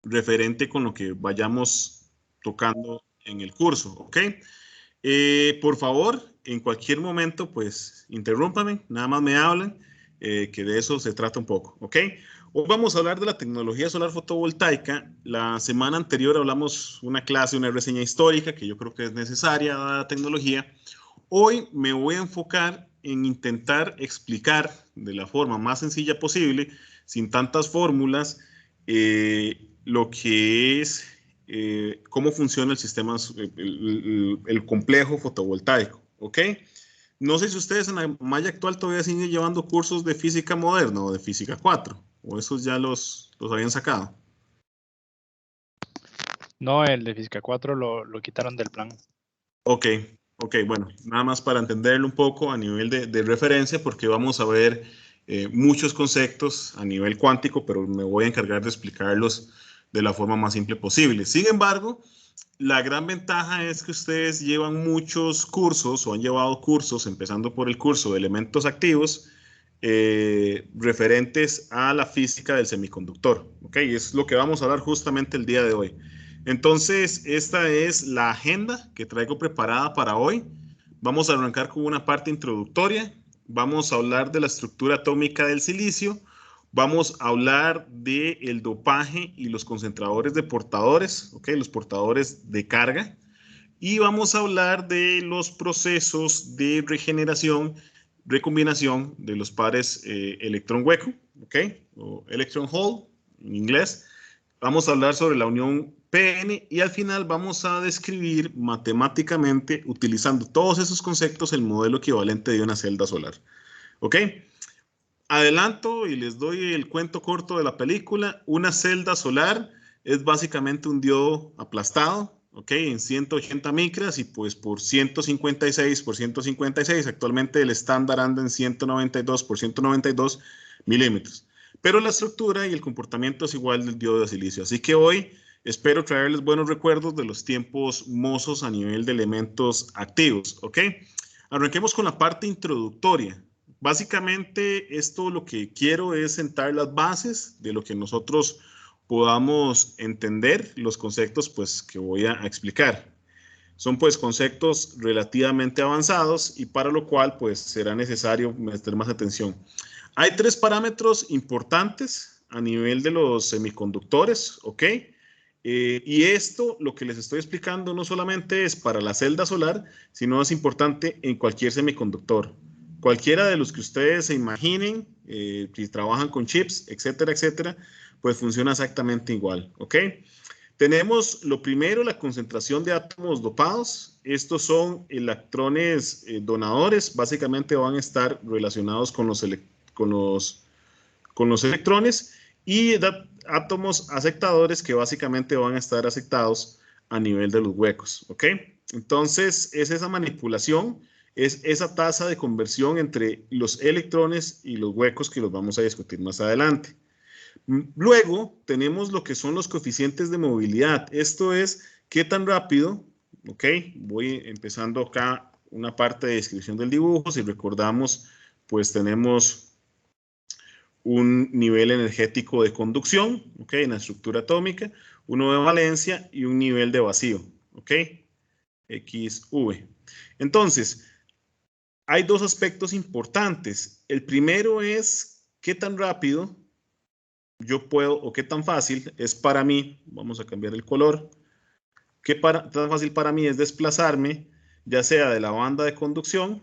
referente con lo que vayamos tocando en el curso, ¿ok? Por favor, en cualquier momento, pues, interrúmpame, nada más me hablan, que de eso se trata un poco, ¿ok? Hoy vamos a hablar de la tecnología solar fotovoltaica. La semana anterior hablamos una clase, una reseña histórica, que yo creo que es necesaria dada la tecnología. Hoy me voy a enfocar en intentar explicar de la forma más sencilla posible, sin tantas fórmulas, lo que es cómo funciona el sistema, el complejo fotovoltaico, ¿ok? No sé si ustedes en la malla actual todavía siguen llevando cursos de física moderna o de física 4, o esos ya los habían sacado. No, el de Física 4 lo quitaron del plan. Ok, ok, bueno, nada más para entenderlo un poco a nivel de referencia, porque vamos a ver muchos conceptos a nivel cuántico, pero me voy a encargar de explicarlos de la forma más simple posible. Sin embargo, la gran ventaja es que ustedes llevan muchos cursos o han llevado cursos, empezando por el curso de elementos activos, referentes a la física del semiconductor. ¿Ok? Y es lo que vamos a hablar justamente el día de hoy. Entonces, esta es la agenda que traigo preparada para hoy. Vamos a arrancar con una parte introductoria. Vamos a hablar de la estructura atómica del silicio. Vamos a hablar del dopaje y los concentradores de portadores, ¿ok? Los portadores de carga. Y vamos a hablar de los procesos de regeneración, recombinación de los pares electrón-hueco, ¿ok? O electron hole en inglés. Vamos a hablar sobre la unión PN y al final vamos a describir matemáticamente, utilizando todos esos conceptos, el modelo equivalente de una celda solar, ¿ok? Adelanto y les doy el cuento corto de la película. Una celda solar es básicamente un diodo aplastado, ¿ok? En 180 micras y pues por 156 por 156. Actualmente el estándar anda en 192 por 192 milímetros. Pero la estructura y el comportamiento es igual del diodo de silicio. Así que hoy espero traerles buenos recuerdos de los tiempos mozos a nivel de elementos activos, ¿ok? Arranquemos con la parte introductoria. Básicamente, esto lo que quiero es sentar las bases de lo que nosotros podamos entender los conceptos pues, que voy a explicar. Son pues conceptos relativamente avanzados y para lo cual pues será necesario meter más atención. Hay tres parámetros importantes a nivel de los semiconductores, ¿ok? Y esto, lo que les estoy explicando, no solamente es para la celda solar, sino es importante en cualquier semiconductor. Cualquiera de los que ustedes se imaginen, si trabajan con chips, etcétera, etcétera, pues funciona exactamente igual, ¿ok? Tenemos lo primero, la concentración de átomos dopados. Estos son electrones donadores, básicamente van a estar relacionados con con los electrones y átomos aceptadores que básicamente van a estar aceptados a nivel de los huecos, ¿ok? Entonces, es esa manipulación, es esa tasa de conversión entre los electrones y los huecos que los vamos a discutir más adelante. Luego, tenemos lo que son los coeficientes de movilidad. Esto es qué tan rápido, ¿ok? Voy empezando acá una parte de descripción del dibujo. Si recordamos, pues tenemos un nivel energético de conducción, ¿ok? En la estructura atómica, uno de valencia y un nivel de vacío, ¿ok? XV. Entonces, hay dos aspectos importantes. El primero es qué tan rápido yo puedo o qué tan fácil es para mí, vamos a cambiar el color, tan fácil para mí es desplazarme, ya sea de la banda de conducción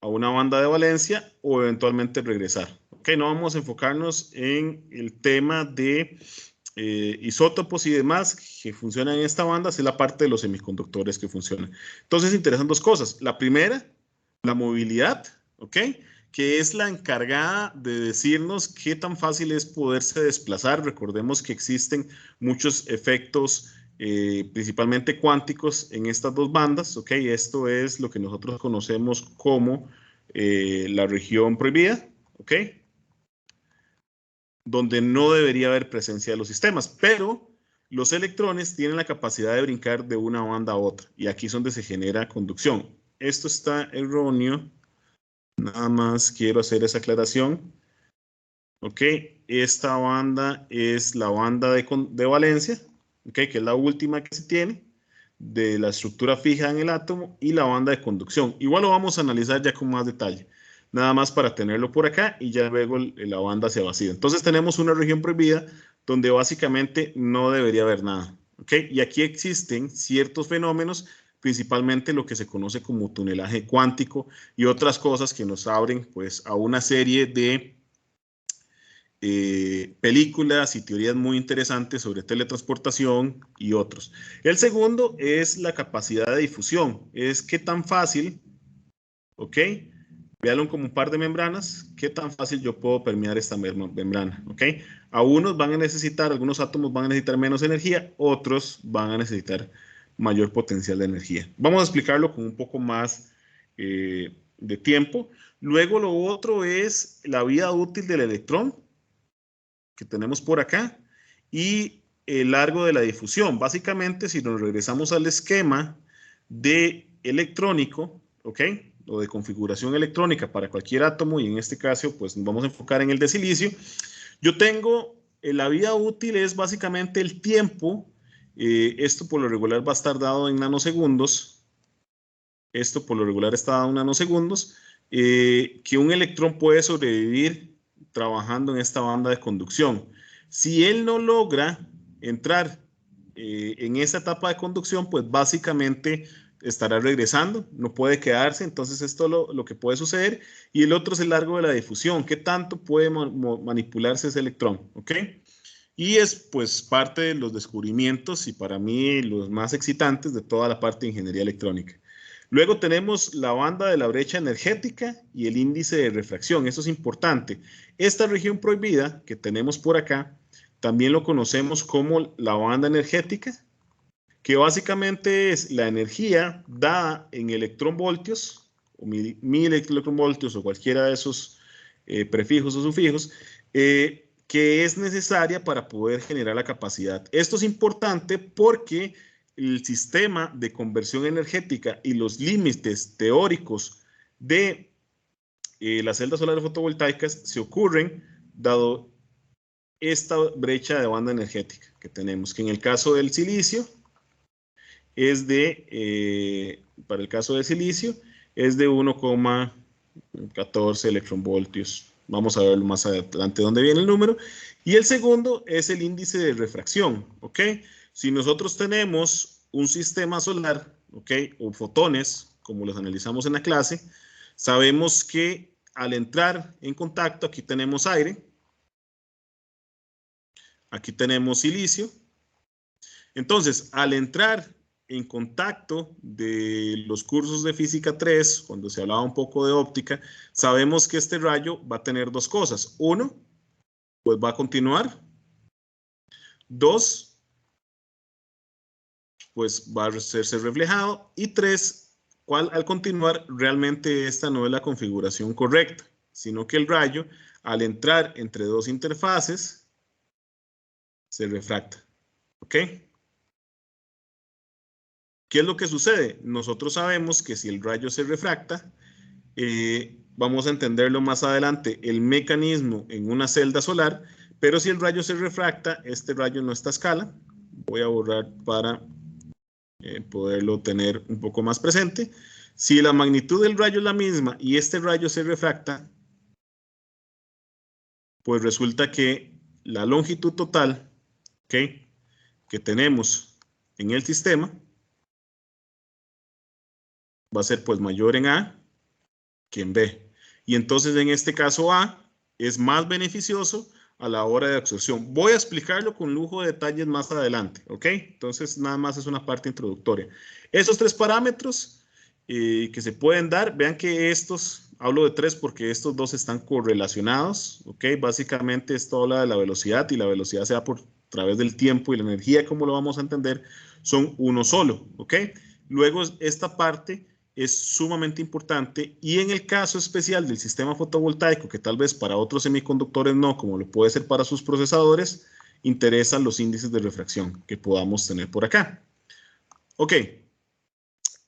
a una banda de valencia o eventualmente regresar. Ok, no vamos a enfocarnos en el tema de isótopos y demás que funcionan en esta banda, es la parte de los semiconductores que funcionan. Entonces interesan dos cosas. La primera, la movilidad, ¿ok? Que es la encargada de decirnos qué tan fácil es poderse desplazar. Recordemos que existen muchos efectos, principalmente cuánticos, en estas dos bandas, ¿ok? Esto es lo que nosotros conocemos como la región prohibida, ¿ok? Donde no debería haber presencia de los sistemas, pero los electrones tienen la capacidad de brincar de una banda a otra, y aquí es donde se genera conducción. Esto está erróneo, nada más quiero hacer esa aclaración. ¿ok? Esta banda es la banda de valencia, ¿ok? Que es la última que se tiene de la estructura fija en el átomo, y la banda de conducción. Igual lo vamos a analizar ya con más detalle. Nada más para tenerlo por acá y ya luego la banda se vacía. Entonces tenemos una región prohibida donde básicamente no debería haber nada, ¿ok? Y aquí existen ciertos fenómenos, principalmente lo que se conoce como tunelaje cuántico y otras cosas que nos abren pues a una serie de películas y teorías muy interesantes sobre teletransportación y otros. El segundo es la capacidad de difusión. Es qué tan fácil, ¿ok? Véalo como un par de membranas, qué tan fácil yo puedo permear esta membrana, ¿ok? A unos van a necesitar, algunos átomos van a necesitar menos energía, otros van a necesitar mayor potencial de energía. Vamos a explicarlo con un poco más de tiempo. Luego lo otro es la vida útil del electrón, que tenemos por acá, y el largo de la difusión. Básicamente, si nos regresamos al esquema de electrónico, ¿ok? O de configuración electrónica para cualquier átomo, y en este caso, pues nos vamos a enfocar en el de silicio. Yo tengo, la vida útil es básicamente el tiempo, esto por lo regular va a estar dado en nanosegundos, esto por lo regular está dado en nanosegundos, que un electrón puede sobrevivir trabajando en esta banda de conducción. Si él no logra entrar en esa etapa de conducción, pues básicamente estará regresando, no puede quedarse, entonces esto es lo que puede suceder. Y el otro es el largo de la difusión, qué tanto puede manipularse ese electrón, ¿ok? Y es pues parte de los descubrimientos y para mí los más excitantes de toda la parte de ingeniería electrónica. Luego tenemos la banda de la brecha energética y el índice de refracción. Eso es importante. Esta región prohibida que tenemos por acá, también lo conocemos como la banda energética, que básicamente es la energía dada en electronvoltios, o mil electronvoltios o cualquiera de esos prefijos o sufijos, que es necesaria para poder generar la capacidad. Esto es importante porque el sistema de conversión energética y los límites teóricos de las celdas solares fotovoltaicas se ocurren dado esta brecha de banda energética que tenemos, que en el caso del silicio es para el caso de silicio, es de 1,14 electronvoltios. Vamos a verlo más adelante dónde viene el número. Y el segundo es el índice de refracción, ¿ok? Si nosotros tenemos un sistema solar, ¿ok? O fotones, como los analizamos en la clase, sabemos que al entrar en contacto, aquí tenemos aire, aquí tenemos silicio. Entonces, al entrar en contacto de los cursos de física 3, cuando se hablaba un poco de óptica, sabemos que este rayo va a tener dos cosas. Uno, pues va a continuar. Dos, pues va a ser reflejado. Y tres, al continuar, realmente esta no es la configuración correcta, sino que el rayo, al entrar entre dos interfaces, se refracta. ¿Ok? ¿Qué es lo que sucede? Nosotros sabemos que si el rayo se refracta, vamos a entenderlo más adelante, el mecanismo en una celda solar, pero si el rayo se refracta, este rayo no está a escala. Voy a borrar para poderlo tener un poco más presente. Si la magnitud del rayo es la misma y este rayo se refracta, pues resulta que la longitud total, ¿okay?, que tenemos en el sistema va a ser pues mayor en A que en B. Y entonces en este caso A es más beneficioso a la hora de absorción. Voy a explicarlo con lujo de detalles más adelante, ¿ok? Entonces nada más es una parte introductoria. Esos tres parámetros que se pueden dar, vean que estos, hablo de tres porque estos dos están correlacionados, ¿ok? Básicamente esto habla de la velocidad y la velocidad se da por través del tiempo y la energía, como lo vamos a entender, son uno solo, ¿ok? Luego esta parte es sumamente importante y en el caso especial del sistema fotovoltaico, que tal vez para otros semiconductores no, como lo puede ser para sus procesadores, interesan los índices de refracción que podamos tener por acá. Ok,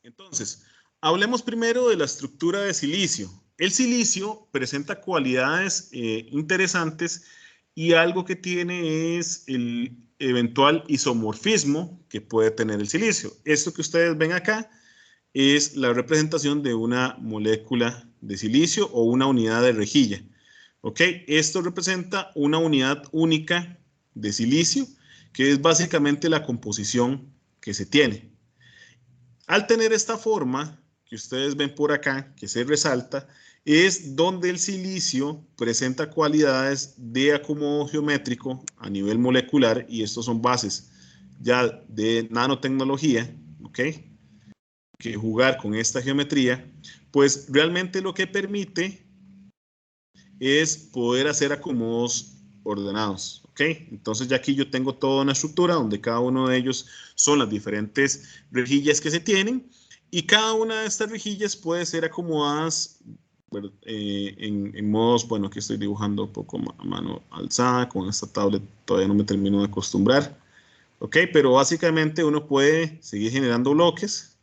entonces, hablemos primero de la estructura de silicio. el silicio presenta cualidades interesantes y algo que tiene es el eventual isomorfismo que puede tener el silicio. Esto que ustedes ven acá es la representación de una molécula de silicio o una unidad de rejilla. ¿Ok? Esto representa una unidad única de silicio, que es básicamente la composición que se tiene. Al tener esta forma que ustedes ven por acá, que se resalta, es donde el silicio presenta cualidades de acomodo geométrico a nivel molecular, y estos son bases ya de nanotecnología, ¿ok? Que jugar con esta geometría, pues realmente lo que permite es poder hacer acomodos ordenados, ¿ok? Entonces ya aquí yo tengo toda una estructura donde cada uno de ellos son las diferentes rejillas que se tienen, y cada una de estas rejillas puede ser acomodadas en modos, bueno, aquí estoy dibujando un poco a mano alzada, con esta tablet todavía no me termino de acostumbrar, ¿ok? Pero básicamente uno puede seguir generando bloques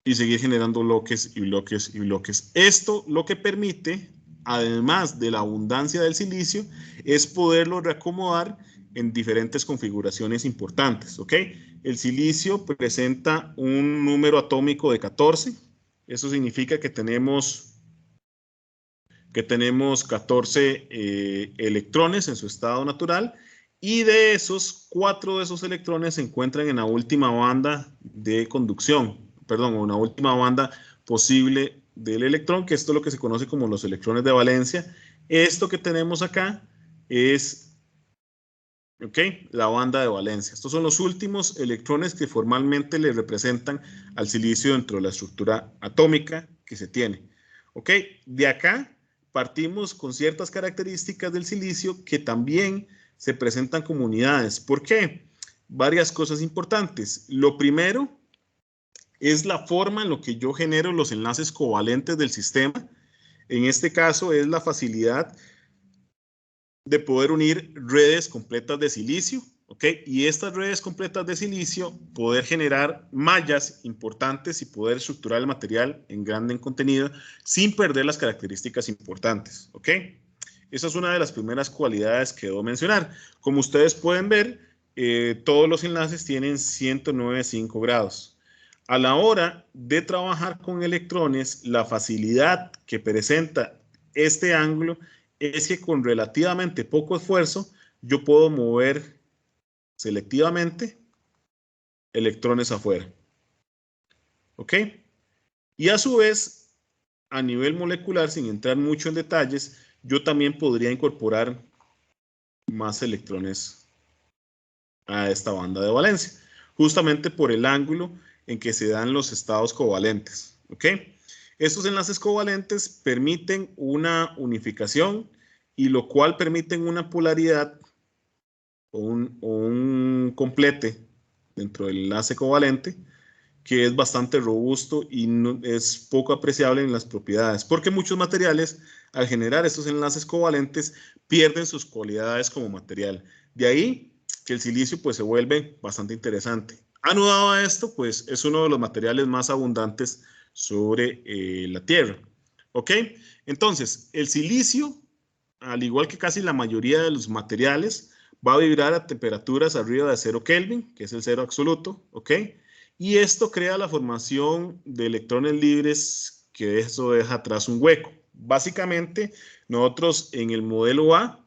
y seguir generando bloques y bloques y bloques. Esto lo que permite, además de la abundancia del silicio, es poderlo reacomodar en diferentes configuraciones importantes, ¿ok? El silicio presenta un número atómico de 14. Eso significa que tenemos 14 electrones en su estado natural, y de esos, 4 de esos electrones se encuentran en la última banda de conducción, perdón, una última banda posible del electrón, que esto es lo que se conoce como los electrones de valencia. Esto que tenemos acá es, ¿ok?, la banda de valencia. Estos son los últimos electrones que formalmente le representan al silicio dentro de la estructura atómica que se tiene. ¿Ok? De acá partimos con ciertas características del silicio que también se presentan como unidades. ¿Por qué? Varias cosas importantes. Lo primero es la forma en la que yo genero los enlaces covalentes del sistema. En este caso es la facilidad de poder unir redes completas de silicio, ¿ok? Y estas redes completas de silicio, poder generar mallas importantes y poder estructurar el material en grande en contenido sin perder las características importantes, ¿ok? Esa es una de las primeras cualidades que debo mencionar. Como ustedes pueden ver, todos los enlaces tienen 109,5 grados. A la hora de trabajar con electrones, la facilidad que presenta este ángulo es que con relativamente poco esfuerzo yo puedo mover selectivamente electrones afuera. ¿Ok? Y a su vez, a nivel molecular, sin entrar mucho en detalles, yo también podría incorporar más electrones a esta banda de valencia, justamente por el ángulo en que se dan los estados covalentes. ¿Ok? Estos enlaces covalentes permiten una unificación, y lo cual permiten una polaridad o un complete dentro del enlace covalente que es bastante robusto y no, es poco apreciable en las propiedades, porque muchos materiales, al generar estos enlaces covalentes, pierden sus cualidades como material. De ahí que el silicio pues se vuelve bastante interesante. Anudado a esto, pues es uno de los materiales más abundantes sobre la Tierra. ¿Ok? Entonces, el silicio, al igual que casi la mayoría de los materiales, va a vibrar a temperaturas arriba de 0 Kelvin, que es el cero absoluto, ¿ok? Y esto crea la formación de electrones libres, que eso deja atrás un hueco. Básicamente, nosotros en el modelo A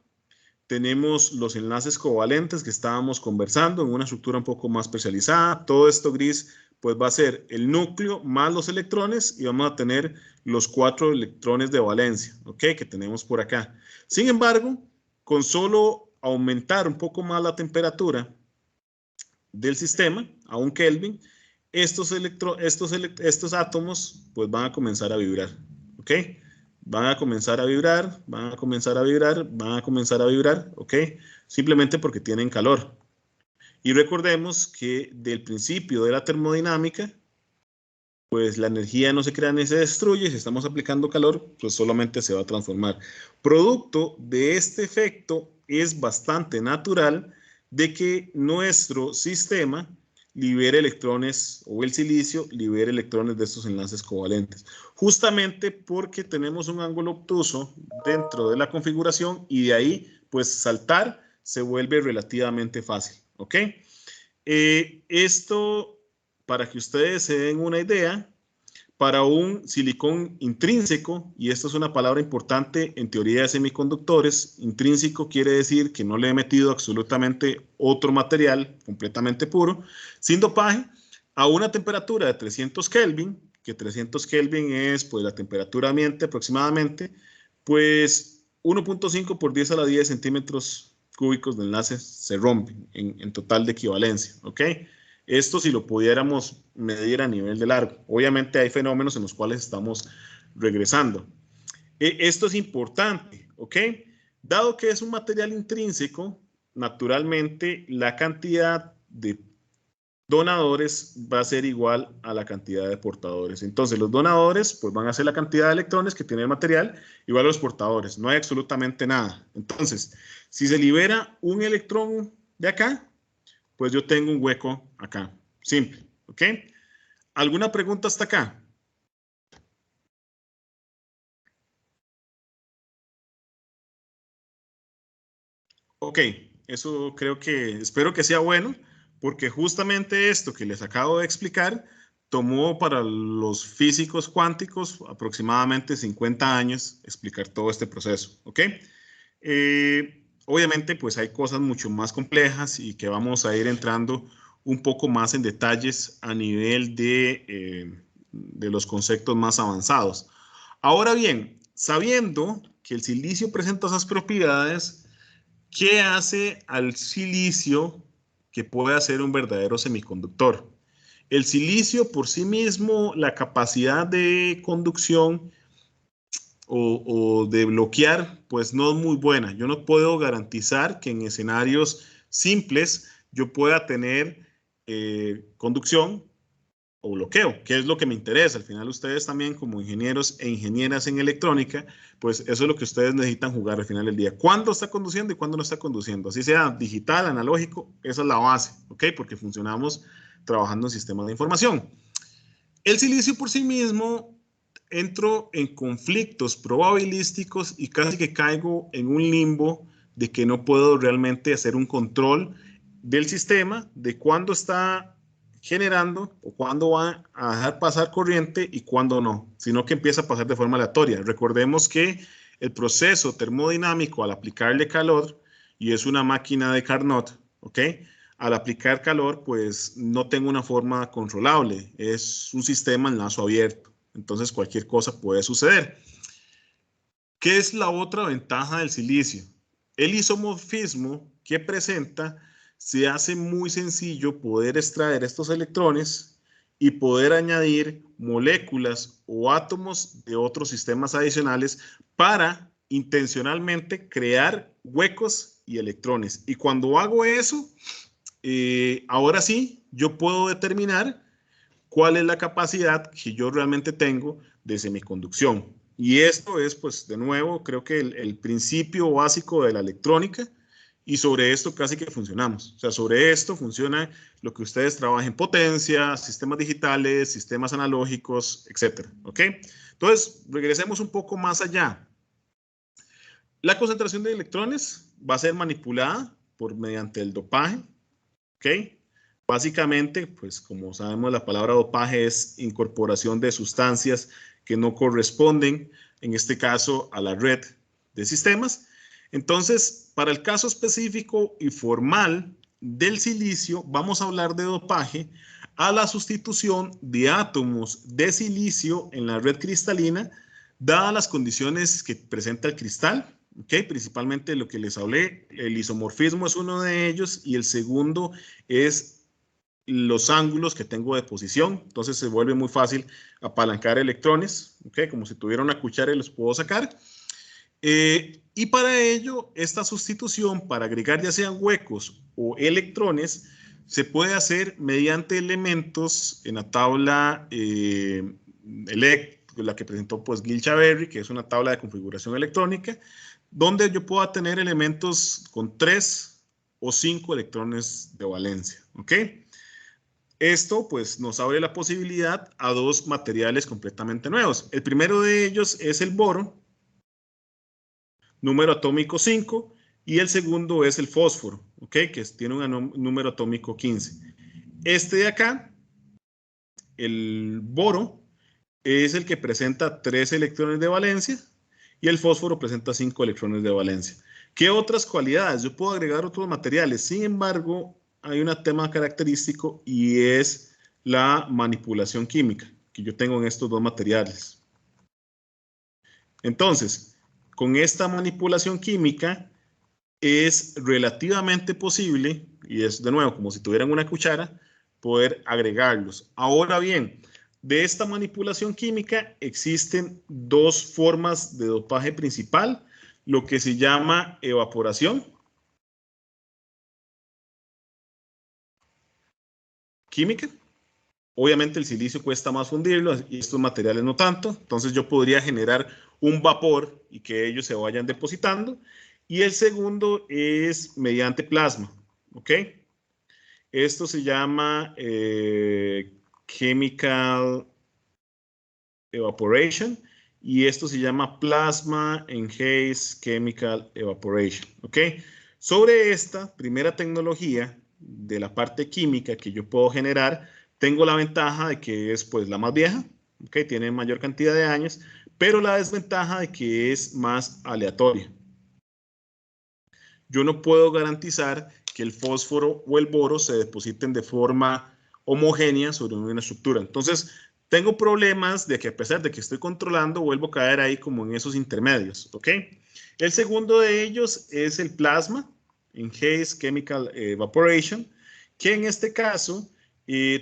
tenemos los enlaces covalentes que estábamos conversando en una estructura un poco más especializada. Todo esto gris pues va a ser el núcleo más los electrones, y vamos a tener los 4 electrones de valencia, ¿ok? Que tenemos por acá. Sin embargo, con solo aumentar un poco más la temperatura del sistema a 1 Kelvin, estos átomos pues van a comenzar a vibrar, ¿ok? Van a comenzar a vibrar, van a comenzar a vibrar, van a comenzar a vibrar, ¿ok? Simplemente porque tienen calor. Y recordemos que del principio de la termodinámica, pues la energía no se crea ni se destruye. Si estamos aplicando calor, pues solamente se va a transformar. Producto de este efecto es bastante natural de que nuestro sistema libere electrones, o el silicio libere electrones de estos enlaces covalentes. Justamente porque tenemos un ángulo obtuso dentro de la configuración y de ahí, pues saltar se vuelve relativamente fácil, ¿ok? Esto, para que ustedes se den una idea, para un silicón intrínseco, y esto es una palabra importante en teoría de semiconductores, intrínseco quiere decir que no le he metido absolutamente otro material completamente puro, sin dopaje, a una temperatura de 300 Kelvin, que 300 Kelvin es pues la temperatura ambiente aproximadamente, pues 1.5 por 10 a la 10 centímetros cúbicos de enlaces se rompen en total de equivalencia, ¿ok? Esto si lo pudiéramos medir a nivel de largo. Obviamente hay fenómenos en los cuales estamos regresando. Esto es importante, ¿ok? Dado que es un material intrínseco, naturalmente la cantidad de donadores va a ser igual a la cantidad de portadores. Entonces los donadores pues van a ser la cantidad de electrones que tiene el material igual a los portadores. No hay absolutamente nada. Entonces, si se libera un electrón de acá, pues yo tengo un hueco acá. Simple, ¿ok? ¿Alguna pregunta hasta acá? Ok, eso creo que, espero que sea bueno, porque justamente esto que les acabo de explicar tomó para los físicos cuánticos aproximadamente 50 años explicar todo este proceso, ¿ok? Obviamente, pues hay cosas mucho más complejas y que vamos a ir entrando un poco más en detalles a nivel de los conceptos más avanzados. Ahora bien, sabiendo que el silicio presenta esas propiedades, ¿qué hace al silicio que puede ser un verdadero semiconductor? El silicio por sí mismo, la capacidad de conducción o de bloquear, pues no es muy buena. Yo no puedo garantizar que en escenarios simples yo pueda tener conducción o bloqueo, que es lo que me interesa. Al final ustedes también como ingenieros e ingenieras en electrónica, pues eso es lo que ustedes necesitan jugar al final del día. ¿Cuándo está conduciendo y cuándo no está conduciendo? Así sea digital, analógico, esa es la base, ¿ok? Porque funcionamos trabajando en sistemas de información. El silicio por sí mismo entro en conflictos probabilísticos y casi que caigo en un limbo de que no puedo realmente hacer un control del sistema de cuándo está generando o cuándo va a dejar pasar corriente y cuándo no, sino que empieza a pasar de forma aleatoria. Recordemos que el proceso termodinámico al aplicarle calor, y es una máquina de Carnot, ¿ok? Al aplicar calor, pues no tengo una forma controlable. Es un sistema en lazo abierto. Entonces cualquier cosa puede suceder. ¿Qué es la otra ventaja del silicio? El isomorfismo que presenta se hace muy sencillo poder extraer estos electrones y poder añadir moléculas o átomos de otros sistemas adicionales para intencionalmente crear huecos y electrones. Y cuando hago eso, ahora sí, yo puedo determinar cuál es la capacidad que yo realmente tengo de semiconducción. Y esto es, pues, de nuevo, creo que el principio básico de la electrónica y sobre esto casi que funcionamos. O sea, sobre esto funciona lo que ustedes trabajen, potencia, sistemas digitales, sistemas analógicos, etcétera. ¿Ok? Entonces, regresemos un poco más allá. La concentración de electrones va a ser manipulada mediante el dopaje. ¿Ok? Básicamente, pues como sabemos, la palabra dopaje es incorporación de sustancias que no corresponden, en este caso, a la red de sistemas. Entonces, para el caso específico y formal del silicio, vamos a hablar de dopaje a la sustitución de átomos de silicio en la red cristalina, dadas las condiciones que presenta el cristal. Okay, principalmente lo que les hablé, el isomorfismo es uno de ellos y el segundo es los ángulos que tengo de posición. Entonces se vuelve muy fácil apalancar electrones, ¿okay? Como si tuviera una cuchara y los puedo sacar. Y para ello, esta sustitución para agregar ya sean huecos o electrones se puede hacer mediante elementos en la tabla la que presentó pues Gil Chaverri, que es una tabla de configuración electrónica, donde yo pueda tener elementos con 3 o 5 electrones de valencia, ¿ok? Esto pues nos abre la posibilidad a dos materiales completamente nuevos. El primero de ellos es el boro, número atómico 5, y el segundo es el fósforo, ¿ok? Que tiene un número atómico 15. Este de acá, el boro, es el que presenta 3 electrones de valencia y el fósforo presenta 5 electrones de valencia. ¿Qué otras cualidades? Yo puedo agregar otros materiales. Sin embargo, hay un tema característico y es la manipulación química que yo tengo en estos dos materiales. Entonces, con esta manipulación química es relativamente posible, y es de nuevo como si tuvieran una cuchara, poder agregarlos. Ahora bien, de esta manipulación química existen dos formas de dopaje principal, lo que se llama evaporación química. Obviamente el silicio cuesta más fundirlo y estos materiales no tanto, entonces yo podría generar un vapor y que ellos se vayan depositando. Y el segundo es mediante plasma, ¿ok? Esto se llama chemical evaporation y esto se llama plasma enhanced chemical evaporation, ¿ok? Sobre esta primera tecnología de la parte química que yo puedo generar, tengo la ventaja de que es pues la más vieja, ¿ok? Tiene mayor cantidad de años, pero la desventaja de que es más aleatoria. Yo no puedo garantizar que el fósforo o el boro se depositen de forma homogénea sobre una estructura. Entonces, tengo problemas de que a pesar de que estoy controlando, vuelvo a caer ahí como en esos intermedios, ¿ok? El segundo de ellos es el plasma, Enhanced Chemical Evaporation, que en este caso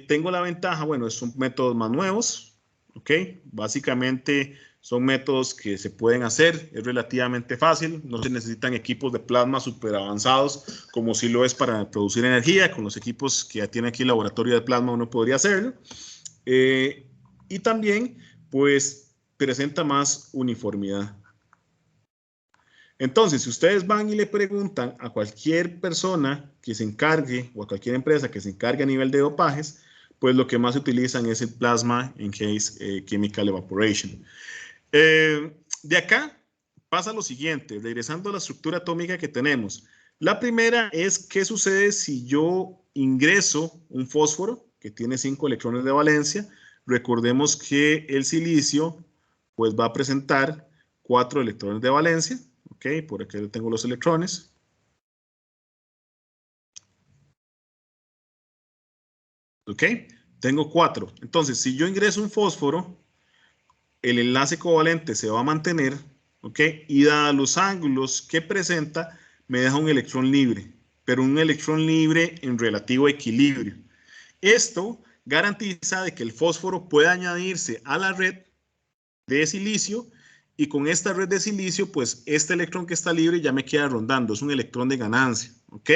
tengo la ventaja, bueno, son métodos más nuevos, ¿ok? Básicamente son métodos que se pueden hacer, es relativamente fácil, no se necesitan equipos de plasma súper avanzados como si lo es para producir energía, con los equipos que ya tiene aquí el laboratorio de plasma uno podría hacerlo. Y también, pues, presenta más uniformidad. Entonces, si ustedes van y le preguntan a cualquier persona que se encargue o a cualquier empresa que se encargue a nivel de dopajes, pues lo que más utilizan es el plasma enhanced chemical evaporation. De acá pasa lo siguiente, regresando a la estructura atómica que tenemos. La primera es qué sucede si yo ingreso un fósforo que tiene 5 electrones de valencia. Recordemos que el silicio pues va a presentar 4 electrones de valencia. Ok, por aquí tengo los electrones. Ok, tengo 4. Entonces, si yo ingreso un fósforo, el enlace covalente se va a mantener, ¿ok? Y dados los ángulos que presenta, me deja un electrón libre, pero un electrón libre en relativo equilibrio. Esto garantiza de que el fósforo pueda añadirse a la red de silicio y con esta red de silicio, pues este electrón que está libre ya me queda rondando, es un electrón de ganancia, ¿ok?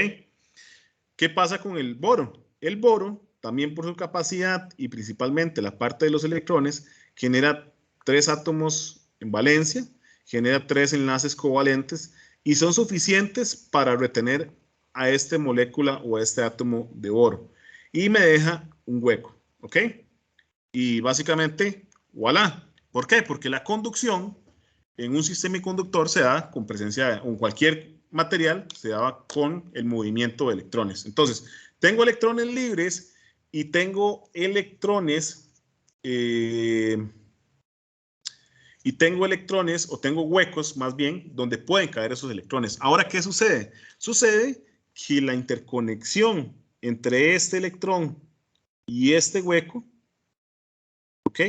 ¿Qué pasa con el boro? El boro, también por su capacidad y principalmente la parte de los electrones, genera 3 átomos en valencia, genera 3 enlaces covalentes y son suficientes para retener a esta molécula o a este átomo de boro. Y me deja un hueco, ¿ok? Y básicamente, voilà. ¿Por qué? Porque la conducción en un sistema conductor se da con presencia, en cualquier material, se daba con el movimiento de electrones. Entonces, tengo electrones libres y tengo electrones, o tengo huecos más bien, donde pueden caer esos electrones. Ahora, ¿qué sucede? Sucede que la interconexión entre este electrón y este hueco, ¿ok?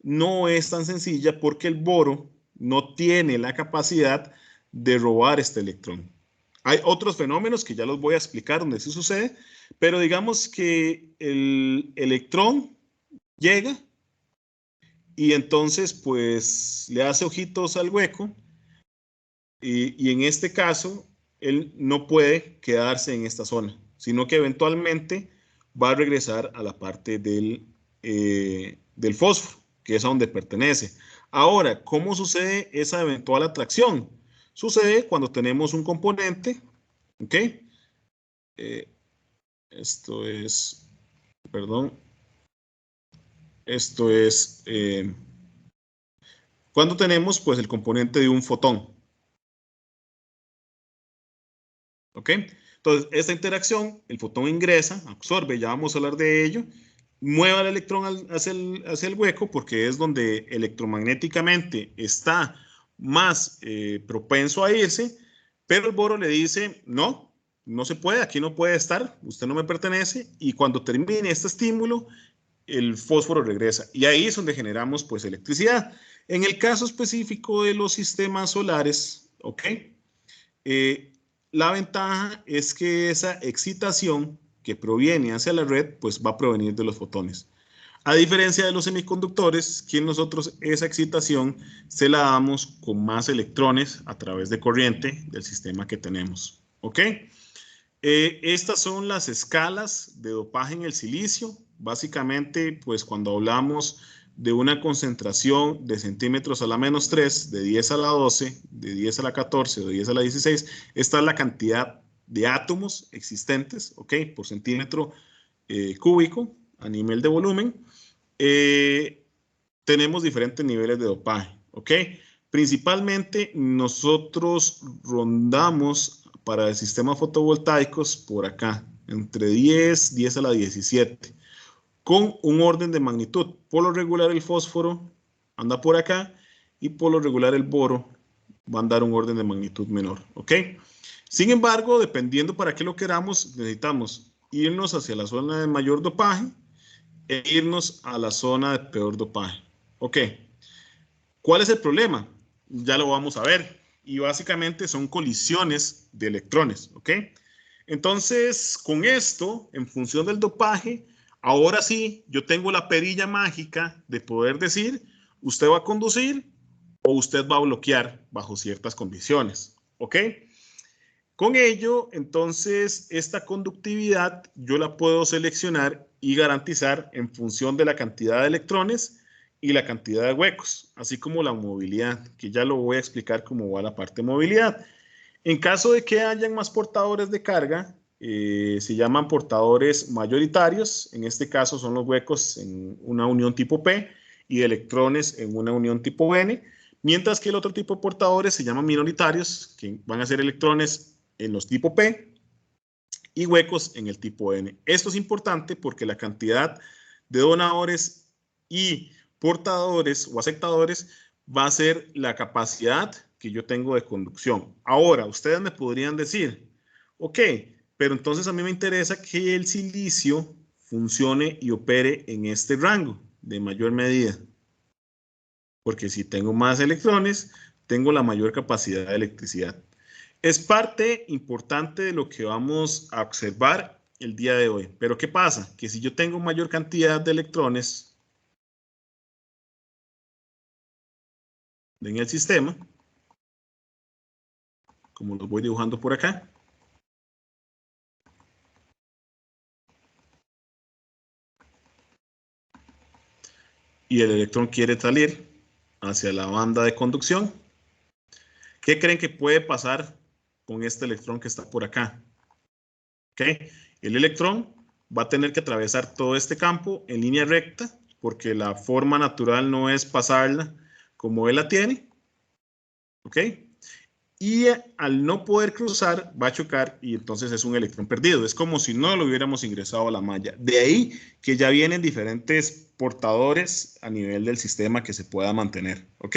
No es tan sencilla porque el boro no tiene la capacidad de robar este electrón. Hay otros fenómenos que ya los voy a explicar donde sí sucede, pero digamos que el electrón llega y entonces pues le hace ojitos al hueco y en este caso él no puede quedarse en esta zona, sino que eventualmente va a regresar a la parte del fósforo, que es a donde pertenece. Ahora, ¿cómo sucede esa eventual atracción? Sucede cuando tenemos un componente, ¿ok? Esto es perdón. Esto es cuando tenemos pues el componente de un fotón. ¿Ok? Entonces, esta interacción, el fotón ingresa, absorbe, ya vamos a hablar de ello, mueve al electrón hacia el hueco porque es donde electromagnéticamente está más propenso a irse, pero el boro le dice, no, no se puede, aquí no puede estar, usted no me pertenece, y cuando termine este estímulo, el fósforo regresa. Y ahí es donde generamos pues electricidad. En el caso específico de los sistemas solares, ¿ok? La ventaja es que esa excitación que proviene hacia la red, pues va a provenir de los fotones. A diferencia de los semiconductores, que nosotros esa excitación se la damos con más electrones a través de corriente del sistema que tenemos. ¿Ok? Estas son las escalas de dopaje en el silicio. Básicamente, pues cuando hablamos de una concentración de centímetros a la -3, de 10 a la 12, de 10 a la 14 o de 10 a la 16, esta es la cantidad de átomos existentes, ¿ok? Por centímetro cúbico a nivel de volumen. Tenemos diferentes niveles de dopaje, ¿ok? Principalmente nosotros rondamos para el sistema fotovoltaicos por acá, entre 10 a la 17, con un orden de magnitud. Por lo regular el fósforo anda por acá y por lo regular el boro va a andar un orden de magnitud menor, ¿ok? Sin embargo, dependiendo para qué lo queramos, necesitamos irnos hacia la zona de mayor dopaje e irnos a la zona de peor dopaje. Ok, ¿cuál es el problema? Ya lo vamos a ver. Y básicamente son colisiones de electrones. Ok, entonces con esto, en función del dopaje, ahora sí, yo tengo la perilla mágica de poder decir, usted va a conducir o usted va a bloquear bajo ciertas condiciones. Ok, con ello, entonces, esta conductividad yo la puedo seleccionar y garantizar en función de la cantidad de electrones y la cantidad de huecos, así como la movilidad, que ya lo voy a explicar cómo va la parte de movilidad. En caso de que hayan más portadores de carga, se llaman portadores mayoritarios, en este caso son los huecos en una unión tipo P y electrones en una unión tipo N, mientras que el otro tipo de portadores se llaman minoritarios, que van a ser electrones en los tipo P y huecos en el tipo N. Esto es importante porque la cantidad de donadores y portadores o aceptadores va a ser la capacidad que yo tengo de conducción. Ahora, ustedes me podrían decir, ok, pero entonces a mí me interesa que el silicio funcione y opere en este rango de mayor medida. Porque si tengo más electrones, tengo la mayor capacidad de electricidad. Es parte importante de lo que vamos a observar el día de hoy. Pero ¿qué pasa? Que si yo tengo mayor cantidad de electrones en el sistema, como los voy dibujando por acá, y el electrón quiere salir hacia la banda de conducción, ¿qué creen que puede pasar con este electrón que está por acá? ¿Okay? El electrón va a tener que atravesar todo este campo en línea recta, porque la forma natural no es pasarla como él la tiene. ¿Ok? Y al no poder cruzar, va a chocar y entonces es un electrón perdido. Es como si no lo hubiéramos ingresado a la malla. De ahí que ya vienen diferentes portadores a nivel del sistema que se pueda mantener. ¿Ok?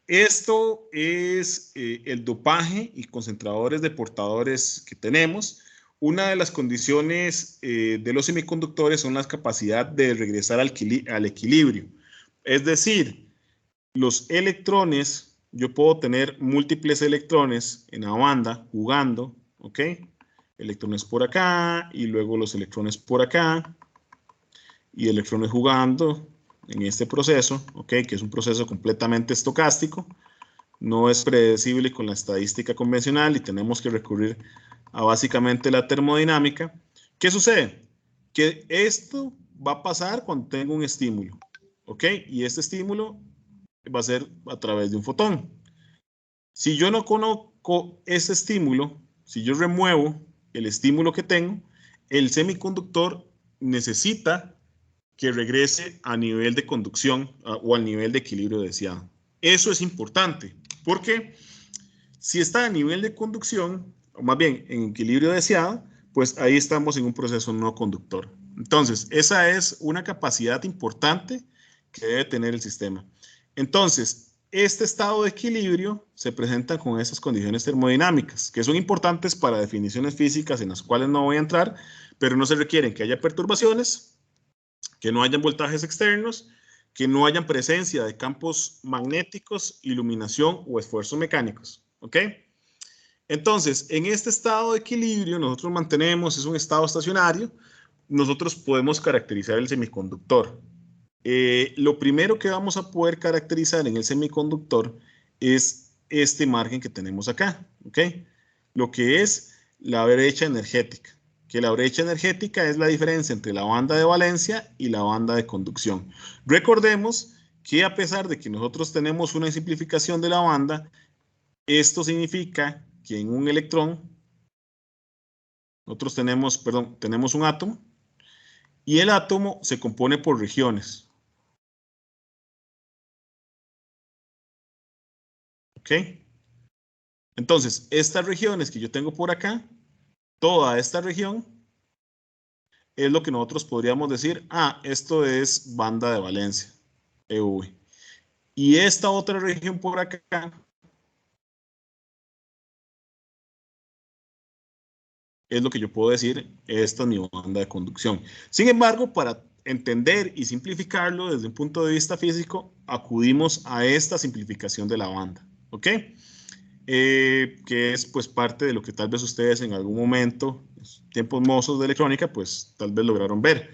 Esto es el dopaje y concentradores de portadores que tenemos. Una de las condiciones de los semiconductores son la capacidad de regresar al equilibrio. Es decir, los electrones, yo puedo tener múltiples electrones en la banda jugando, ¿ok? Electrones por acá y luego los electrones por acá y electrones jugando en este proceso, ¿ok? Que es un proceso completamente estocástico. No es predecible con la estadística convencional y tenemos que recurrir a básicamente la termodinámica. ¿Qué sucede? Que esto va a pasar cuando tengo un estímulo, ¿ok? Y este estímulo va a ser a través de un fotón. Si yo no conozco ese estímulo, si yo remuevo el estímulo que tengo, el semiconductor necesita que regrese a nivel de conducción o al nivel de equilibrio deseado. Eso es importante, porque si está a nivel de conducción, o más bien en equilibrio deseado, pues ahí estamos en un proceso no conductor. Entonces, esa es una capacidad importante que debe tener el sistema. Entonces, este estado de equilibrio se presenta con esas condiciones termodinámicas, que son importantes para definiciones físicas en las cuales no voy a entrar, pero no se requieren que haya perturbaciones, que no hayan voltajes externos, que no hayan presencia de campos magnéticos, iluminación o esfuerzos mecánicos. ¿Ok? Entonces, en este estado de equilibrio, nosotros mantenemos, es un estado estacionario, nosotros podemos caracterizar el semiconductor. Lo primero que vamos a poder caracterizar en el semiconductor es este margen que tenemos acá, ¿ok? Lo que es la brecha energética, que la brecha energética es la diferencia entre la banda de valencia y la banda de conducción. Recordemos que a pesar de que nosotros tenemos una simplificación de la banda, esto significa que en un electrón, nosotros tenemos un átomo, y el átomo se compone por regiones. ¿Ok? Entonces, estas regiones que yo tengo por acá, toda esta región, es lo que nosotros podríamos decir, esto es banda de valencia, EV. Y esta otra región por acá es lo que yo puedo decir, esta es mi banda de conducción. Sin embargo, para entender y simplificarlo desde un punto de vista físico, acudimos a esta simplificación de la banda, ¿ok? Que es pues parte de lo que tal vez ustedes en algún momento, tiempos mozos de electrónica, pues tal vez lograron ver.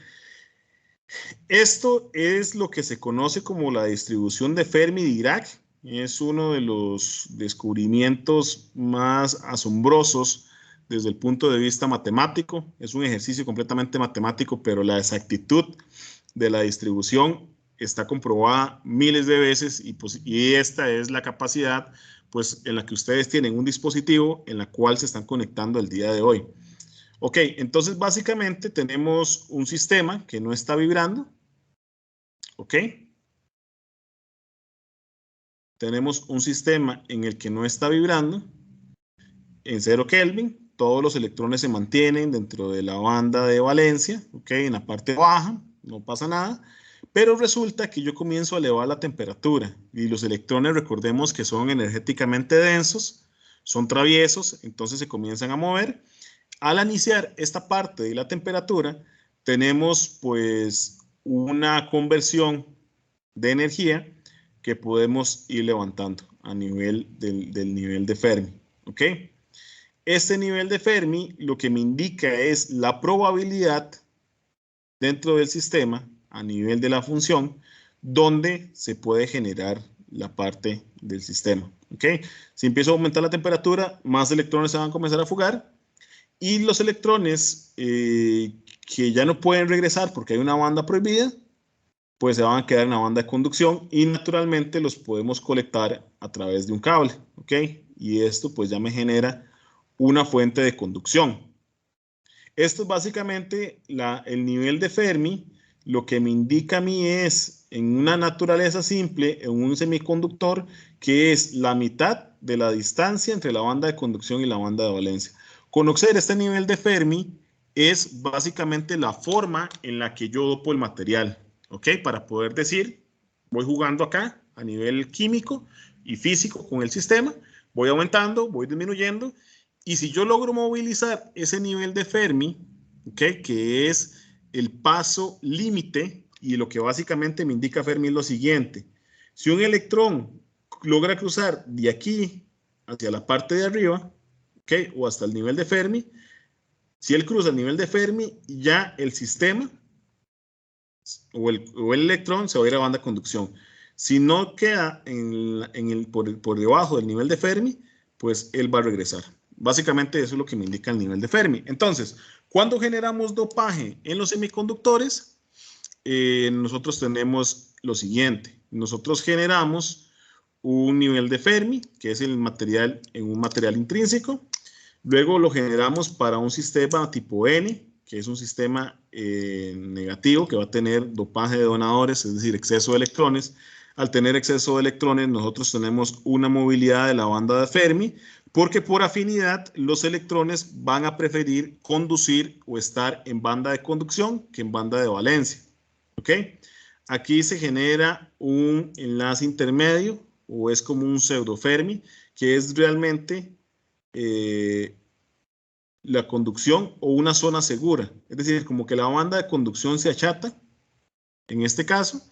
Esto es lo que se conoce como la distribución de Fermi-Dirac. Es uno de los descubrimientos más asombrosos desde el punto de vista matemático. Es un ejercicio completamente matemático, pero la exactitud de la distribución está comprobada miles de veces y esta es la capacidad pues, en la que ustedes tienen un dispositivo en la cual se están conectando el día de hoy. Ok, entonces básicamente tenemos un sistema que no está vibrando. ¿Ok? Tenemos un sistema en el que no está vibrando en 0 Kelvin. Todos los electrones se mantienen dentro de la banda de valencia, ¿ok? En la parte baja, no pasa nada. Pero resulta que yo comienzo a elevar la temperatura y los electrones, recordemos que son energéticamente densos, son traviesos, entonces se comienzan a mover. Al iniciar esta parte de la temperatura, tenemos pues una conversión de energía que podemos ir levantando a nivel del nivel de Fermi, ¿ok? Este nivel de Fermi lo que me indica es la probabilidad dentro del sistema a nivel de la función donde se puede generar la parte del sistema, ¿ok? Si empiezo a aumentar la temperatura, más electrones se van a comenzar a fugar y los electrones que ya no pueden regresar porque hay una banda prohibida, pues se van a quedar en la banda de conducción y naturalmente los podemos colectar a través de un cable, ¿ok? Y esto pues ya me genera una fuente de conducción. Esto es básicamente el nivel de Fermi. Lo que me indica a mí es, en una naturaleza simple, en un semiconductor, que es la mitad de la distancia entre la banda de conducción y la banda de valencia. Conocer este nivel de Fermi es básicamente la forma en la que yo dopo el material, ¿ok? Para poder decir, voy jugando acá a nivel químico y físico con el sistema, voy aumentando, voy disminuyendo, y si yo logro movilizar ese nivel de Fermi, ¿okay? Que es el paso límite, y lo que básicamente me indica Fermi es lo siguiente. Si un electrón logra cruzar de aquí hacia la parte de arriba, ¿okay? O hasta el nivel de Fermi, si él cruza el nivel de Fermi, ya el sistema o el electrón se va a ir a banda de conducción. Si no queda por debajo del nivel de Fermi, pues él va a regresar. Básicamente eso es lo que me indica el nivel de Fermi. Entonces, cuando generamos dopaje en los semiconductores, nosotros tenemos lo siguiente. Nosotros generamos un nivel de Fermi, que es el material en un material intrínseco. Luego lo generamos para un sistema tipo N, que es un sistema negativo, que va a tener dopaje de donadores, es decir, exceso de electrones. Al tener exceso de electrones, nosotros tenemos una movilidad de la banda de Fermi, porque por afinidad los electrones van a preferir conducir o estar en banda de conducción que en banda de valencia. ¿Ok? Aquí se genera un enlace intermedio, o es como un pseudo Fermi, que es realmente la conducción o una zona segura. Es decir, como que la banda de conducción se achata, en este caso,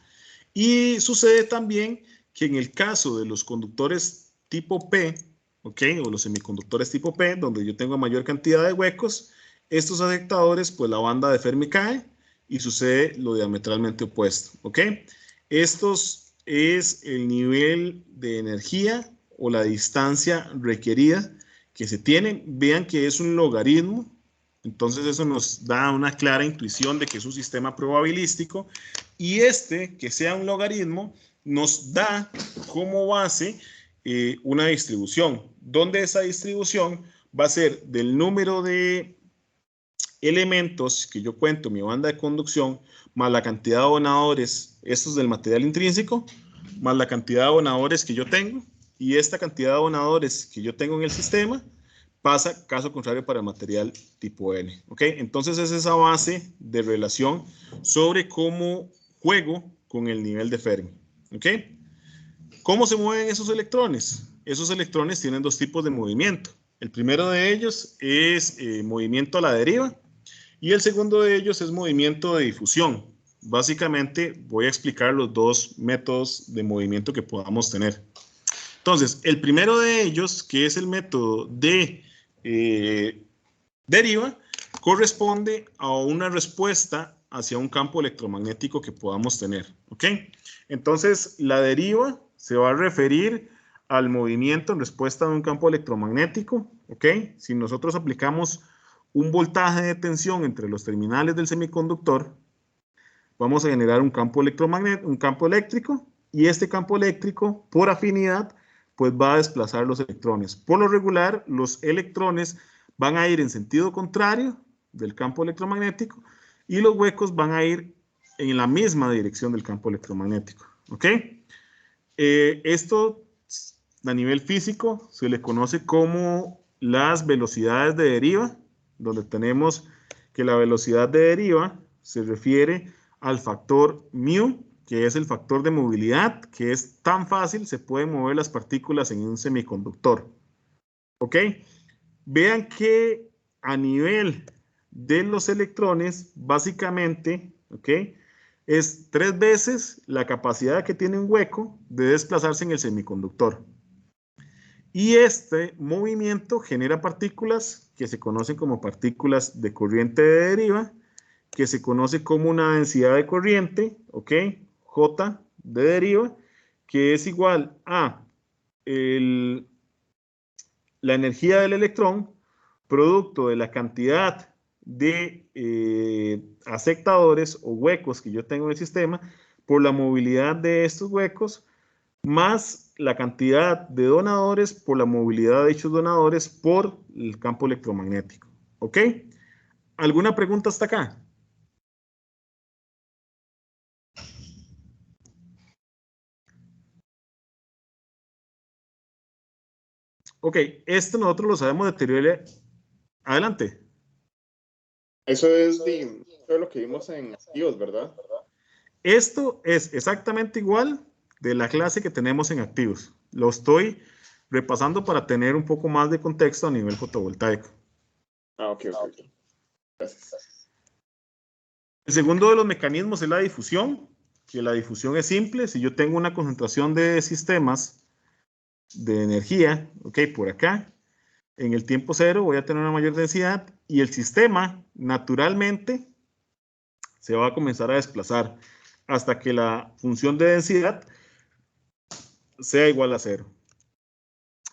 y sucede también que en el caso de los conductores tipo P, ¿ok? O los semiconductores tipo P, donde yo tengo mayor cantidad de huecos, estos aceptadores, pues la banda de Fermi cae y sucede lo diametralmente opuesto, ¿ok? Estos es el nivel de energía o la distancia requerida que se tiene. Vean que es un logaritmo, entonces eso nos da una clara intuición de que es un sistema probabilístico, y que sea un logaritmo, nos da como base una distribución, donde esa distribución va a ser del número de elementos que yo cuento en mi banda de conducción, más la cantidad de donadores, estos del material intrínseco, más la cantidad de donadores que yo tengo, y esta cantidad de donadores que yo tengo en el sistema pasa caso contrario para el material tipo N. ¿Ok? Entonces es esa base de relación sobre cómo juego con el nivel de Fermi. ¿Ok? ¿Cómo se mueven esos electrones? Esos electrones tienen dos tipos de movimiento. El primero de ellos es movimiento a la deriva, y el segundo de ellos es movimiento de difusión. Básicamente voy a explicar los dos métodos de movimiento que podamos tener. Entonces, el primero de ellos, que es el método de deriva, corresponde a una respuesta hacia un campo electromagnético que podamos tener. ¿Ok? Entonces, la deriva se va a referir al movimiento en respuesta a un campo electromagnético. ¿Ok? Si nosotros aplicamos un voltaje de tensión entre los terminales del semiconductor, vamos a generar un campo electromagnético, un campo eléctrico, y este campo eléctrico, por afinidad, pues va a desplazar los electrones. Por lo regular, los electrones van a ir en sentido contrario del campo electromagnético, y los huecos van a ir en la misma dirección del campo electromagnético. ¿Ok? Esto a nivel físico se le conoce como las velocidades de deriva, donde tenemos que la velocidad de deriva se refiere al factor μ, que es el factor de movilidad, que es tan fácil, se pueden mover las partículas en un semiconductor. ¿Ok? Vean que a nivel de los electrones, básicamente, ¿ok?, es 3 veces la capacidad que tiene un hueco de desplazarse en el semiconductor. Y este movimiento genera partículas que se conocen como partículas de corriente de deriva, que se conoce como una densidad de corriente, ¿ok? J de deriva, que es igual a la energía del electrón producto de la cantidad de aceptadores o huecos que yo tengo en el sistema por la movilidad de estos huecos, más la cantidad de donadores por la movilidad de dichos donadores por el campo electromagnético. ¿Ok? ¿Alguna pregunta hasta acá? Ok, esto nosotros lo sabemos de teoría. Adelante. Eso es lo que vimos en activos, ¿verdad? Esto es exactamente igual de la clase que tenemos en activos. Lo estoy repasando para tener un poco más de contexto a nivel fotovoltaico. Ok. Gracias. El segundo de los mecanismos es la difusión, que la difusión es simple. Si yo tengo una concentración de sistemas de energía, ok, por acá, en el tiempo cero voy a tener una mayor densidad, y el sistema naturalmente se va a comenzar a desplazar hasta que la función de densidad sea igual a cero.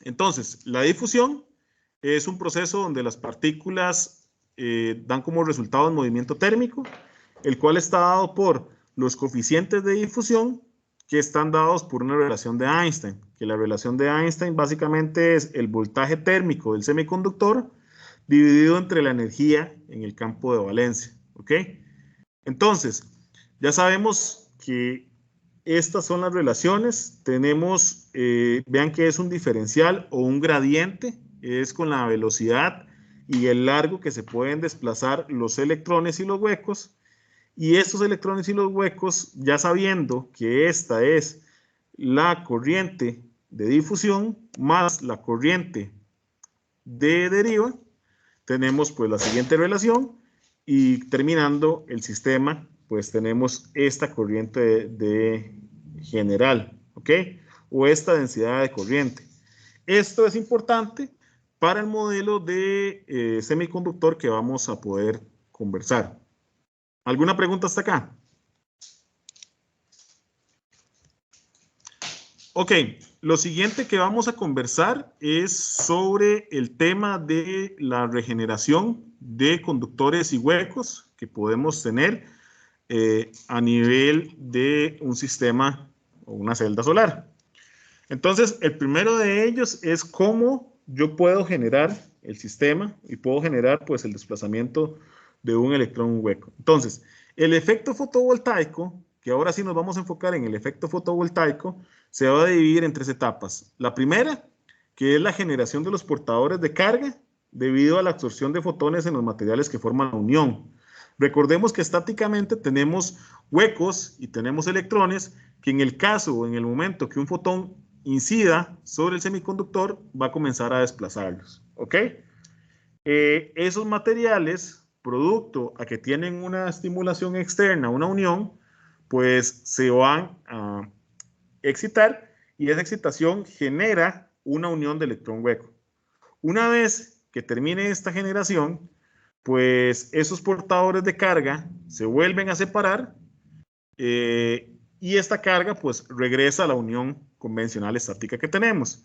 Entonces, la difusión es un proceso donde las partículas dan como resultado el movimiento térmico, el cual está dado por los coeficientes de difusión, que están dados por una relación de Einstein, que la relación de Einstein básicamente es el voltaje térmico del semiconductor dividido entre la energía en el campo de valencia, ¿ok? Entonces, ya sabemos que estas son las relaciones. Tenemos, vean que es un diferencial o un gradiente, es con la velocidad y el largo que se pueden desplazar los electrones y los huecos. Y estos electrones y los huecos, ya sabiendo que esta es la corriente de difusión más la corriente de deriva, tenemos pues la siguiente relación y terminando el sistema, pues tenemos esta corriente de general, ¿ok? O esta densidad de corriente. Esto es importante para el modelo de semiconductor que vamos a poder conversar. ¿Alguna pregunta hasta acá? Ok, lo siguiente que vamos a conversar es sobre el tema de la regeneración de conductores y huecos que podemos tener a nivel de un sistema o una celda solar. Entonces, el primero de ellos es cómo yo puedo generar el sistema y puedo generar pues el desplazamiento de un electrón hueco. Entonces, el efecto fotovoltaico, que ahora sí nos vamos a enfocar en el efecto fotovoltaico, se va a dividir en tres etapas. La primera, que es la generación de los portadores de carga debido a la absorción de fotones en los materiales que forman la unión. Recordemos que estáticamente tenemos huecos y tenemos electrones que en el caso o en el momento que un fotón incida sobre el semiconductor va a comenzar a desplazarlos, ¿ok? Esos materiales, producto a que tienen una estimulación externa, una unión, pues se van a excitar y esa excitación genera una unión de electrón hueco. Una vez que termine esta generación, pues esos portadores de carga se vuelven a separar y esta carga pues regresa a la unión convencional estática que tenemos.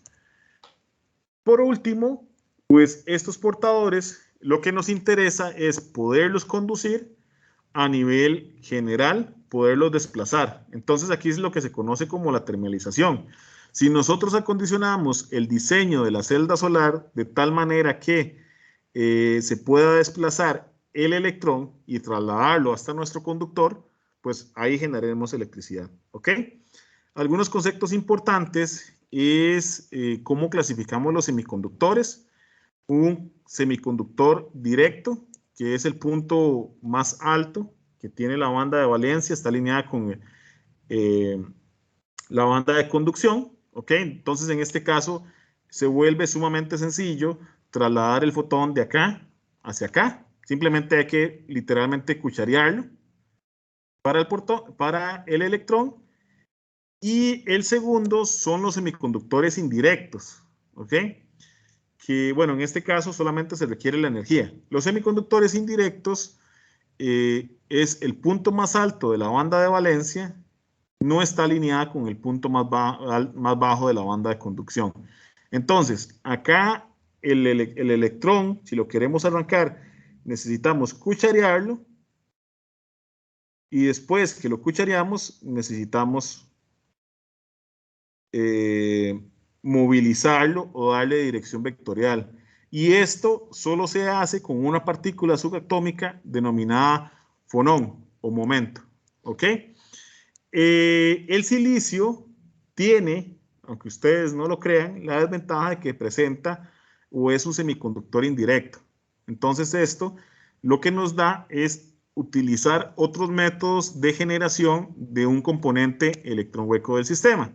Por último, pues estos portadores lo que nos interesa es poderlos conducir a nivel general, poderlos desplazar. Entonces aquí es lo que se conoce como la termalización. Si nosotros acondicionamos el diseño de la celda solar de tal manera que se pueda desplazar el electrón y trasladarlo hasta nuestro conductor, pues ahí generaremos electricidad, ¿ok? Algunos conceptos importantes es cómo clasificamos los semiconductores. Un semiconductor directo, que es el punto más alto, que tiene la banda de valencia, está alineada con la banda de conducción, ¿ok? Entonces, en este caso, se vuelve sumamente sencillo trasladar el fotón de acá hacia acá. Simplemente hay que literalmente cucharearlo para el electrón. Y el segundo son los semiconductores indirectos, ¿ok? Que, bueno, en este caso solamente se requiere la energía. Los semiconductores indirectos es el punto más alto de la banda de valencia, no está alineada con el punto más bajo de la banda de conducción. Entonces, acá el electrón, si lo queremos arrancar, necesitamos cucharearlo y después que lo cuchareamos, necesitamos movilizarlo o darle dirección vectorial. Y esto solo se hace con una partícula subatómica denominada fonón o momento. ¿Ok? El silicio tiene, aunque ustedes no lo crean, la desventaja de que presenta o es un semiconductor indirecto. Entonces esto lo que nos da es utilizar otros métodos de generación de un componente electrón hueco del sistema.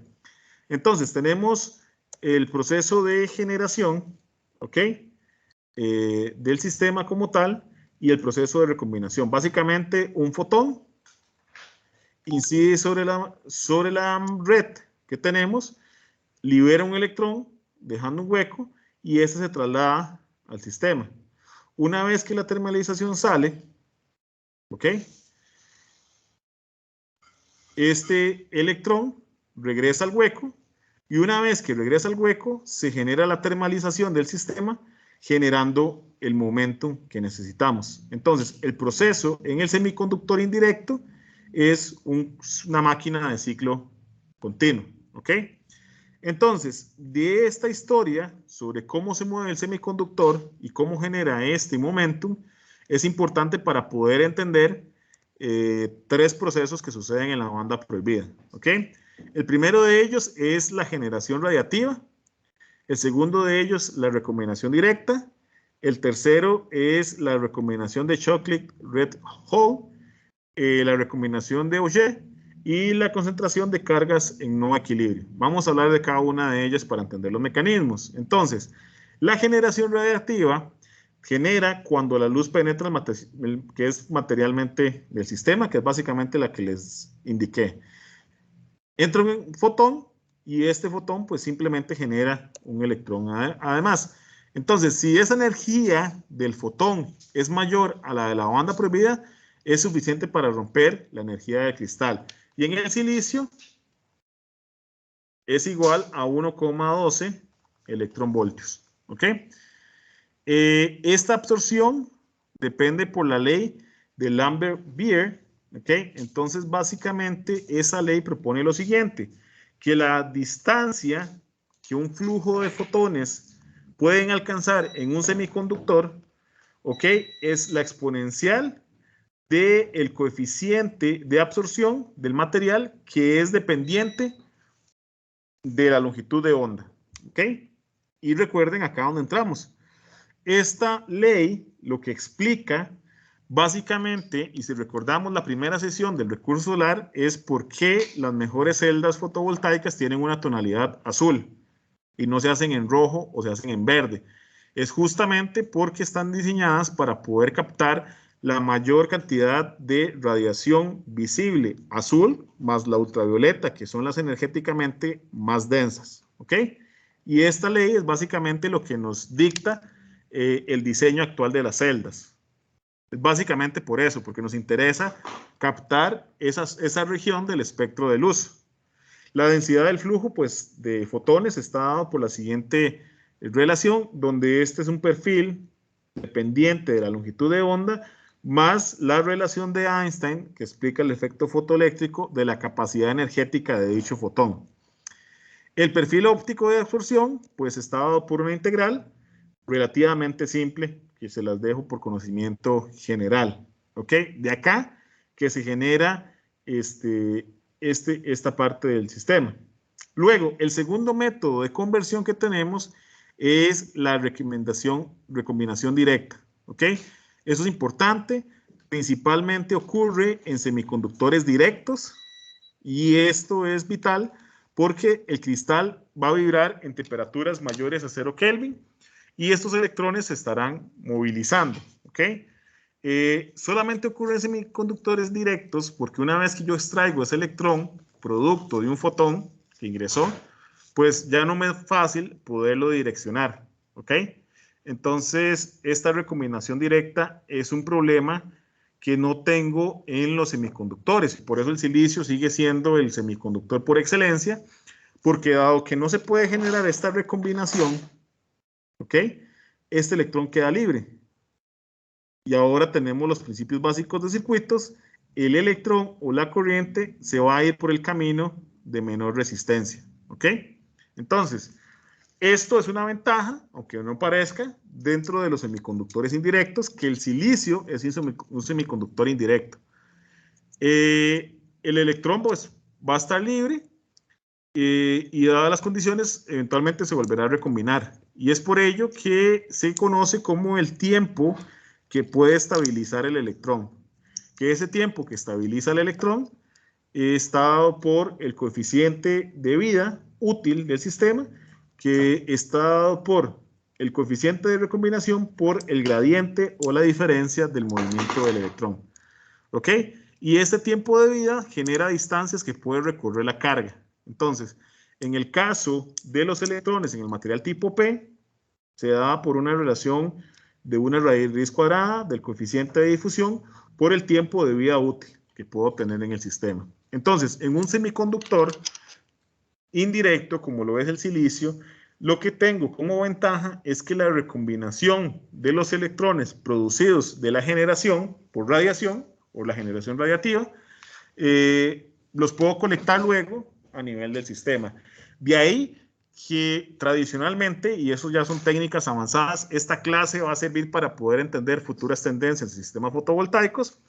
Entonces tenemos el proceso de generación, ¿ok? Del sistema como tal y el proceso de recombinación. Básicamente un fotón incide sobre la red que tenemos, libera un electrón dejando un hueco y ese se traslada al sistema. Una vez que la termalización sale, ¿ok? Este electrón regresa al hueco y una vez que regresa al hueco se genera la termalización del sistema generando el momento que necesitamos. Entonces, el proceso en el semiconductor indirecto es una máquina de ciclo continuo, ¿ok? Entonces, de esta historia sobre cómo se mueve el semiconductor y cómo genera este momentum, es importante para poder entender tres procesos que suceden en la banda prohibida. ¿Ok? El primero de ellos es la generación radiativa. El segundo de ellos, la recombinación directa. El tercero es la recombinación de Shockley-Red-Hall, la recombinación de Auger y la concentración de cargas en no equilibrio. Vamos a hablar de cada una de ellas para entender los mecanismos. Entonces, la generación radiactiva genera cuando la luz penetra el que es materialmente del sistema, que es básicamente la que les indiqué. Entra un fotón y este fotón pues simplemente genera un electrón además. Entonces, si esa energía del fotón es mayor a la de la banda prohibida, es suficiente para romper la energía del cristal. Y en el silicio es igual a 1,12 electronvoltios. ¿Ok? Esta absorción depende por la ley de Lambert-Beer. ¿Ok? Entonces, básicamente, esa ley propone lo siguiente, que la distancia que un flujo de fotones pueden alcanzar en un semiconductor, ¿ok? Es la exponencial del coeficiente de absorción del material que es dependiente de la longitud de onda. ¿Ok? Y recuerden acá donde entramos. Esta ley lo que explica básicamente, y si recordamos la primera sesión del recurso solar, es por qué las mejores celdas fotovoltaicas tienen una tonalidad azul y no se hacen en rojo o se hacen en verde. Es justamente porque están diseñadas para poder captar la mayor cantidad de radiación visible azul más la ultravioleta, que son las energéticamente más densas. ¿Ok? Y esta ley es básicamente lo que nos dicta el diseño actual de las celdas. Es básicamente por eso, porque nos interesa captar esa región del espectro de luz. La densidad del flujo pues, de fotones está dado por la siguiente relación, donde este es un perfil dependiente de la longitud de onda, más la relación de Einstein, que explica el efecto fotoeléctrico de la capacidad energética de dicho fotón. El perfil óptico de absorción, pues está dado por una integral relativamente simple, que se las dejo por conocimiento general. ¿Ok? De acá que se genera esta parte del sistema. Luego, el segundo método de conversión que tenemos es la recombinación directa. ¿Ok? Eso es importante. Principalmente ocurre en semiconductores directos y esto es vital porque el cristal va a vibrar en temperaturas mayores a 0 Kelvin y estos electrones se estarán movilizando. ¿Ok? Solamente ocurre en semiconductores directos porque una vez que yo extraigo ese electrón, producto de un fotón que ingresó, pues ya no me es fácil poderlo direccionar. ¿Ok? Entonces, esta recombinación directa es un problema que no tengo en los semiconductores. Por eso el silicio sigue siendo el semiconductor por excelencia, porque dado que no se puede generar esta recombinación, ¿ok? Este electrón queda libre. Y ahora tenemos los principios básicos de circuitos. El electrón o la corriente se va a ir por el camino de menor resistencia. ¿Ok? Entonces, esto es una ventaja, aunque no parezca, dentro de los semiconductores indirectos, que el silicio es un semiconductor indirecto. El electrón pues, va a estar libre y dadas las condiciones, eventualmente se volverá a recombinar. Y es por ello que se conoce como el tiempo que puede estabilizar el electrón. Que ese tiempo que estabiliza el electrón está dado por el coeficiente de vida útil del sistema, que está dado por el coeficiente de recombinación por el gradiente o la diferencia del movimiento del electrón. ¿Ok? Y este tiempo de vida genera distancias que puede recorrer la carga. Entonces, en el caso de los electrones en el material tipo P, se da por una relación de una raíz cuadrada del coeficiente de difusión por el tiempo de vida útil que puedo tener en el sistema. Entonces, en un semiconductor indirecto, como lo es el silicio, lo que tengo como ventaja es que la recombinación de los electrones producidos de la generación por radiación o la generación radiativa, los puedo conectar luego a nivel del sistema. De ahí que tradicionalmente, y eso ya son técnicas avanzadas, esta clase va a servir para poder entender futuras tendencias en sistemas fotovoltaicos.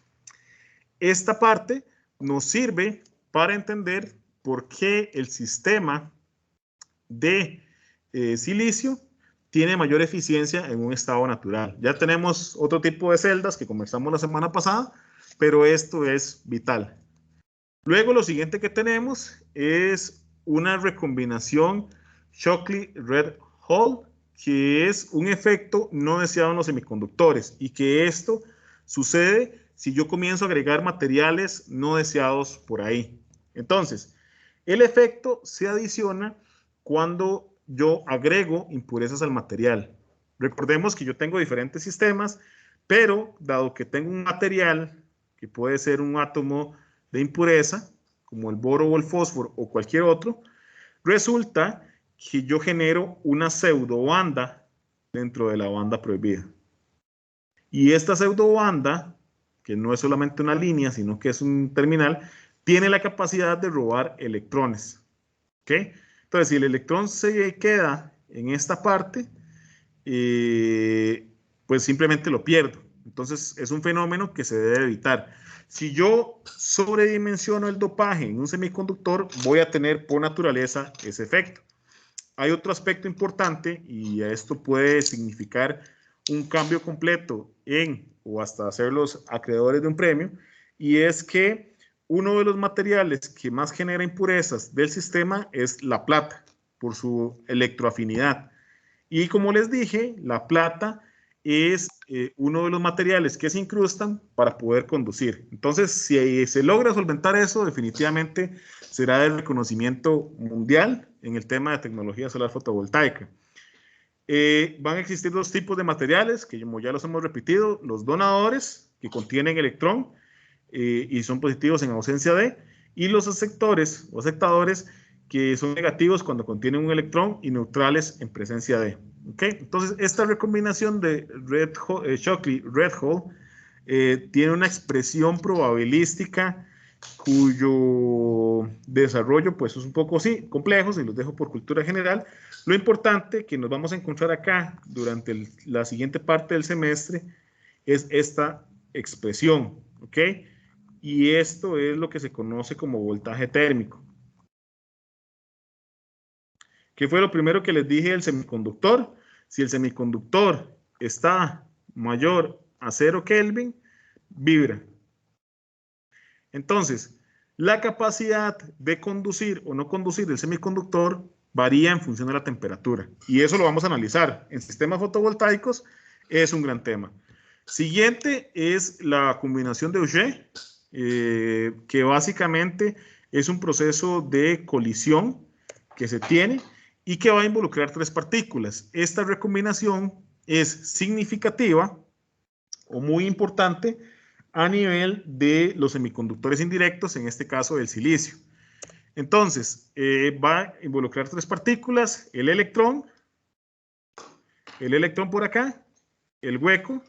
Esta parte nos sirve para entender por qué el sistema de silicio tiene mayor eficiencia en un estado natural. Ya tenemos otro tipo de celdas que conversamos la semana pasada, pero esto es vital. Luego lo siguiente que tenemos es una recombinación Shockley-Red Hall, que es un efecto no deseado en los semiconductores y que esto sucede si yo comienzo a agregar materiales no deseados por ahí. Entonces, el efecto se adiciona cuando yo agrego impurezas al material. Recordemos que yo tengo diferentes sistemas, pero dado que tengo un material que puede ser un átomo de impureza, como el boro o el fósforo o cualquier otro, resulta que yo genero una pseudobanda dentro de la banda prohibida. Y esta pseudobanda, que no es solamente una línea, sino que es un terminal, tiene la capacidad de robar electrones. ¿Ok? Entonces, si el electrón se queda en esta parte, pues simplemente lo pierdo. Entonces, es un fenómeno que se debe evitar. Si yo sobredimensiono el dopaje en un semiconductor, voy a tener por naturaleza ese efecto. Hay otro aspecto importante y esto puede significar un cambio completo o hasta hacerlos acreedores de un premio, y es que uno de los materiales que más genera impurezas del sistema es la plata, por su electroafinidad. Y como les dije, la plata es uno de los materiales que se incrustan para poder conducir. Entonces, si se logra solventar eso, definitivamente será de reconocimiento mundial en el tema de tecnología solar fotovoltaica. Van a existir dos tipos de materiales, que como ya los hemos repetido, los donadores, que contienen electrón y son positivos en ausencia de, y los aceptores o aceptadores, que son negativos cuando contienen un electrón y neutrales en presencia de. ¿Okay? Entonces, esta recombinación de Shockley-Red Hall tiene una expresión probabilística cuyo desarrollo pues es un poco sí, complejo, se los dejo por cultura general. Lo importante que nos vamos a encontrar acá durante la siguiente parte del semestre es esta expresión, ¿ok? Y esto es lo que se conoce como voltaje térmico. ¿Qué fue lo primero que les dije del semiconductor? Si el semiconductor está mayor a 0 Kelvin, vibra. Entonces, la capacidad de conducir o no conducir del semiconductor varía en función de la temperatura. Y eso lo vamos a analizar. En sistemas fotovoltaicos es un gran tema. Siguiente es la combinación de Auger, que básicamente es un proceso de colisión que se tiene y que va a involucrar tres partículas. Esta recombinación es significativa o muy importante a nivel de los semiconductores indirectos, en este caso del silicio. Entonces, va a involucrar tres partículas, el electrón por acá, el hueco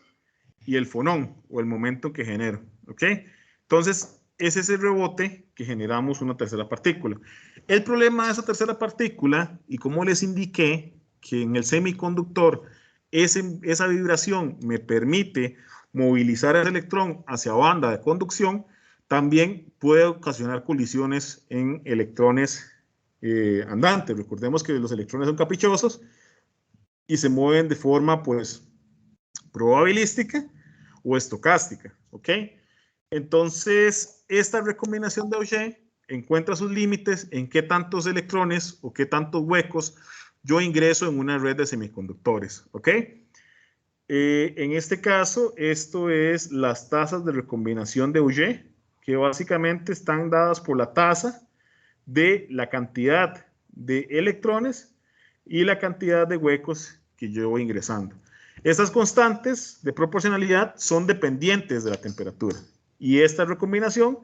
y el fonón, o el momento que genero, ¿ok? Entonces, ese es el rebote que generamos una tercera partícula. El problema de esa tercera partícula, y como les indiqué, que en el semiconductor esa vibración me permite movilizar el electrón hacia banda de conducción, también puede ocasionar colisiones en electrones andantes. Recordemos que los electrones son caprichosos y se mueven de forma, pues, probabilística o estocástica, ¿ok? Entonces, esta recombinación de Auger encuentra sus límites en qué tantos electrones o qué tantos huecos yo ingreso en una red de semiconductores, ¿ok? En este caso, esto es las tasas de recombinación de Auger, que básicamente están dadas por la tasa de la cantidad de electrones y la cantidad de huecos que yo voy ingresando. Estas constantes de proporcionalidad son dependientes de la temperatura y esta recombinación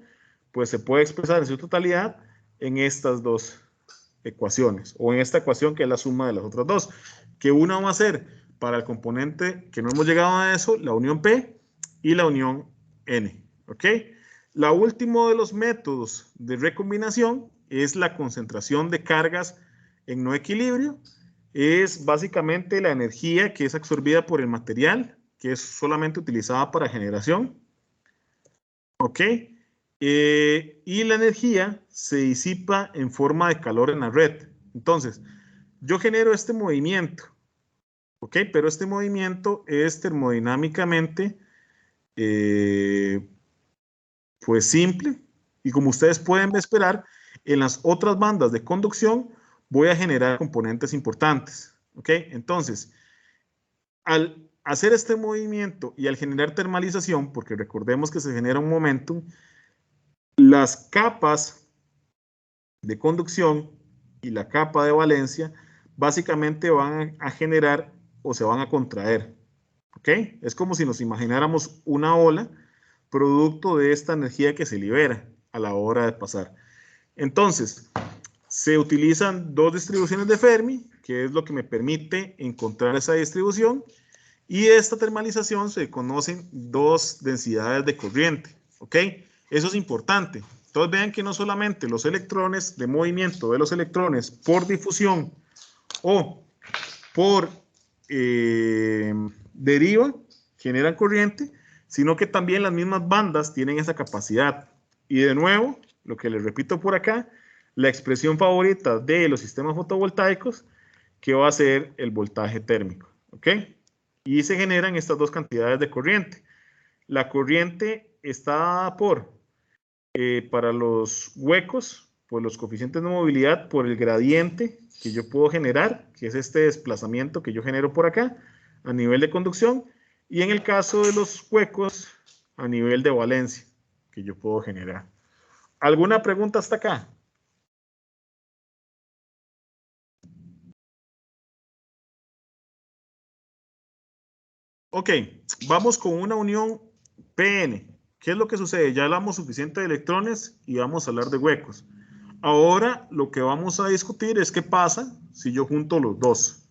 pues se puede expresar en su totalidad en estas dos ecuaciones o en esta ecuación que es la suma de las otras dos, que una va a ser para el componente que no hemos llegado a eso, la unión P y la unión N, ¿ok? La último de los métodos de recombinación es la concentración de cargas en no equilibrio es básicamente la energía que es absorbida por el material, que es solamente utilizada para generación. ¿Ok? Y la energía se disipa en forma de calor en la red. Entonces, yo genero este movimiento, ¿ok? Pero este movimiento es termodinámicamente, pues simple. Y como ustedes pueden esperar, en las otras bandas de conducción voy a generar componentes importantes, ¿ok? Entonces, al hacer este movimiento y al generar termalización, porque recordemos que se genera un momentum, las capas de conducción y la capa de valencia básicamente van a generar o se van a contraer. ¿Ok? Es como si nos imagináramos una ola producto de esta energía que se libera a la hora de pasar. Entonces, se utilizan dos distribuciones de Fermi, que es lo que me permite encontrar esa distribución, y esta termalización se conocen dos densidades de corriente. ¿Ok? Eso es importante. Entonces vean que no solamente los electrones, de movimiento de los electrones por difusión o por deriva generan corriente, sino que también las mismas bandas tienen esa capacidad. Y de nuevo, lo que les repito por acá, la expresión favorita de los sistemas fotovoltaicos, que va a ser el voltaje térmico. ¿Ok? Y se generan estas dos cantidades de corriente. La corriente está dada por, para los huecos, por los coeficientes de movilidad, por el gradiente que yo puedo generar, que es este desplazamiento que yo genero por acá, a nivel de conducción, y en el caso de los huecos, a nivel de valencia, que yo puedo generar. ¿Alguna pregunta hasta acá? Ok, vamos con una unión PN. ¿Qué es lo que sucede? Ya hablamos suficiente de electrones y vamos a hablar de huecos. Ahora lo que vamos a discutir es qué pasa si yo junto los dos.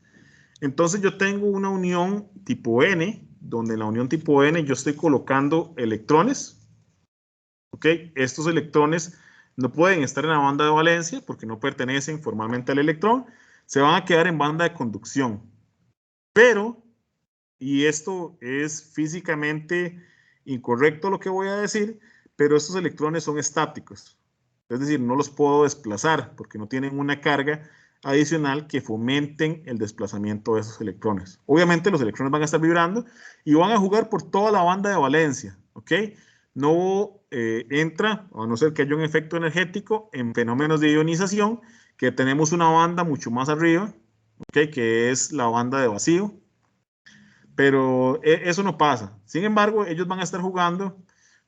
Entonces yo tengo una unión tipo N, donde en la unión tipo N yo estoy colocando electrones. ¿Ok? Estos electrones no pueden estar en la banda de valencia porque no pertenecen formalmente al electrón. Se van a quedar en banda de conducción. Pero, y esto es físicamente incorrecto lo que voy a decir, pero estos electrones son estáticos. Es decir, no los puedo desplazar porque no tienen una carga adicional que fomenten el desplazamiento de esos electrones. Obviamente los electrones van a estar vibrando y van a jugar por toda la banda de valencia, ¿ok? No entra, a no ser que haya un efecto energético, en fenómenos de ionización, que tenemos una banda mucho más arriba, ¿ok? Que es la banda de vacío, pero eso no pasa. Sin embargo, ellos van a estar jugando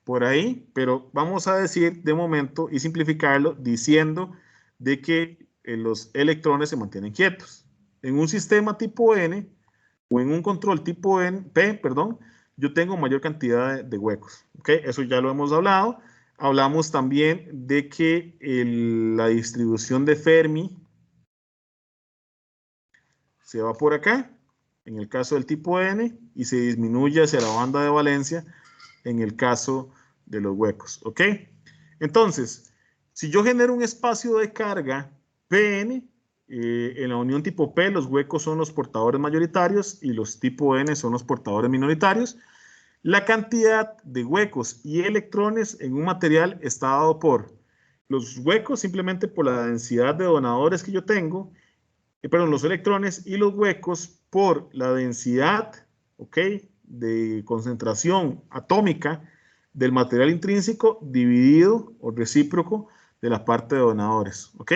por ahí, pero vamos a decir de momento y simplificarlo diciendo de que los electrones se mantienen quietos. En un sistema tipo N o en un control tipo P, perdón, yo tengo mayor cantidad de huecos. ¿Okay? Eso ya lo hemos hablado. Hablamos también de que la distribución de Fermi se va por acá, en el caso del tipo N, y se disminuye hacia la banda de valencia en el caso de los huecos. ¿Ok? Entonces, si yo genero un espacio de carga Pn, en la unión tipo P, los huecos son los portadores mayoritarios y los tipo N son los portadores minoritarios. La cantidad de huecos y electrones en un material está dado por los huecos simplemente por la densidad de donadores que yo tengo, perdón, los electrones, y los huecos por la densidad, ¿ok?, de concentración atómica del material intrínseco dividido o recíproco de la parte de donadores, ¿ok?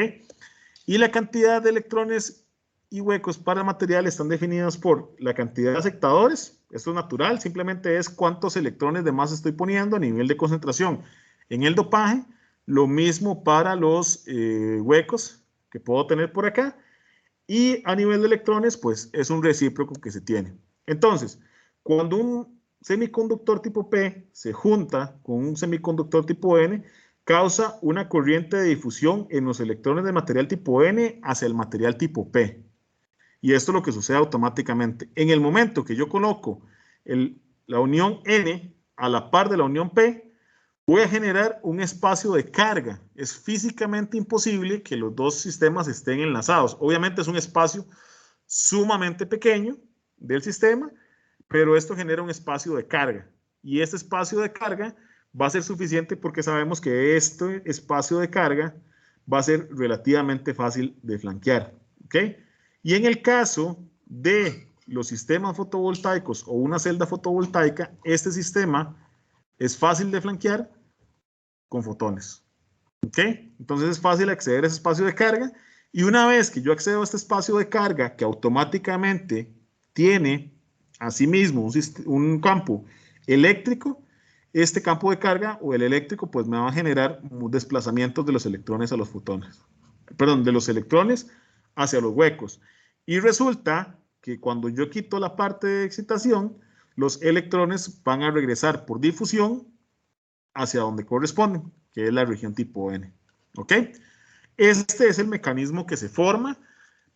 Y la cantidad de electrones y huecos para el material están definidos por la cantidad de aceptadores, esto es natural, simplemente es cuántos electrones de más estoy poniendo a nivel de concentración en el dopaje, lo mismo para los huecos que puedo tener por acá, y a nivel de electrones, pues es un recíproco que se tiene. Entonces, cuando un semiconductor tipo P se junta con un semiconductor tipo N, causa una corriente de difusión en los electrones del material tipo N hacia el material tipo P. Y esto es lo que sucede automáticamente. En el momento que yo coloco la unión N a la par de la unión P, voy a generar un espacio de carga. Es físicamente imposible que los dos sistemas estén enlazados. Obviamente es un espacio sumamente pequeño del sistema, pero esto genera un espacio de carga. Y este espacio de carga va a ser suficiente porque sabemos que este espacio de carga va a ser relativamente fácil de flanquear. ¿Ok? Y en el caso de los sistemas fotovoltaicos o una celda fotovoltaica, este sistema es fácil de flanquear con fotones. ¿Ok? Entonces es fácil acceder a ese espacio de carga. Y una vez que yo accedo a este espacio de carga, que automáticamente tiene asimismo un campo eléctrico, este campo de carga o el eléctrico pues me va a generar desplazamientos de los electrones a los fotones. Perdón, de los electrones hacia los huecos. Y resulta que cuando yo quito la parte de excitación, los electrones van a regresar por difusión hacia donde corresponden, que es la región tipo N. ¿Ok? Este es el mecanismo que se forma.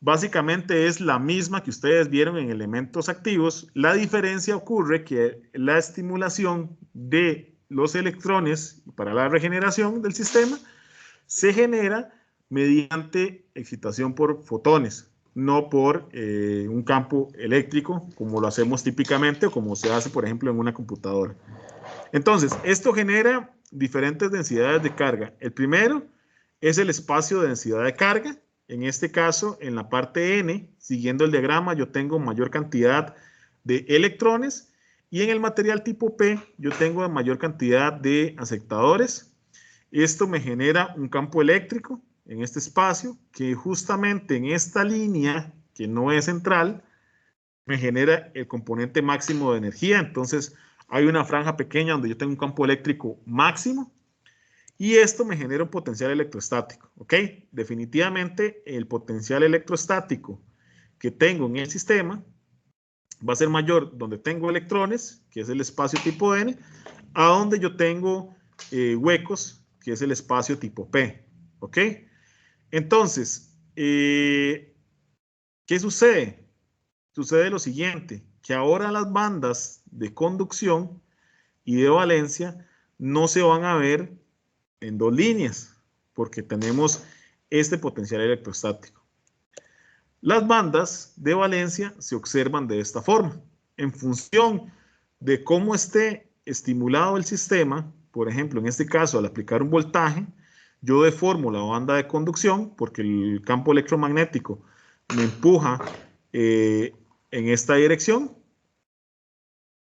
Básicamente es la misma que ustedes vieron en elementos activos. La diferencia ocurre que la estimulación de los electrones para la regeneración del sistema se genera mediante excitación por fotones, no por un campo eléctrico, como lo hacemos típicamente o como se hace, por ejemplo, en una computadora. Entonces, esto genera diferentes densidades de carga. El primero es el espacio de densidad de carga. En este caso, en la parte N, siguiendo el diagrama, yo tengo mayor cantidad de electrones y en el material tipo P yo tengo mayor cantidad de aceptadores. Esto me genera un campo eléctrico en este espacio que justamente en esta línea, que no es central, me genera el componente máximo de energía. Entonces, hay una franja pequeña donde yo tengo un campo eléctrico máximo y esto me genera un potencial electrostático. ¿Ok? Definitivamente, el potencial electrostático que tengo en el sistema va a ser mayor donde tengo electrones, que es el espacio tipo N, a donde yo tengo huecos, que es el espacio tipo P. ¿Ok? Entonces, ¿qué sucede? Sucede lo siguiente, que ahora las bandas de conducción y de valencia no se van a ver en dos líneas, porque tenemos este potencial electrostático. Las bandas de valencia se observan de esta forma. En función de cómo esté estimulado el sistema, por ejemplo, en este caso, al aplicar un voltaje, yo deformo la banda de conducción porque el campo electromagnético me empuja en esta dirección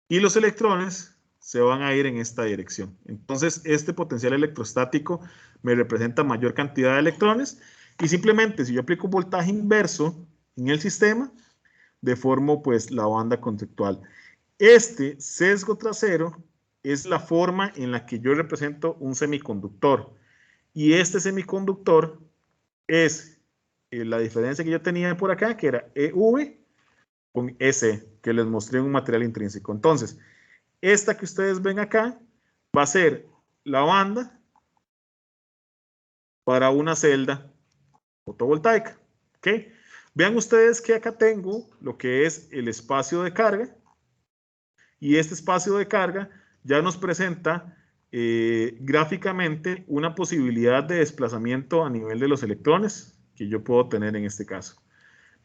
y los electrones se van a ir en esta dirección. Entonces, este potencial electrostático me representa mayor cantidad de electrones y simplemente si yo aplico un voltaje inverso en el sistema, deformo pues la banda conductual. Este sesgo trasero es la forma en la que yo represento un semiconductor y este semiconductor es la diferencia que yo tenía por acá, que era EV con S, que les mostré en un material intrínseco. Entonces, esta que ustedes ven acá va a ser la banda para una celda fotovoltaica. ¿Ok? Vean ustedes que acá tengo lo que es el espacio de carga y este espacio de carga ya nos presenta gráficamente una posibilidad de desplazamiento a nivel de los electrones que yo puedo tener en este caso.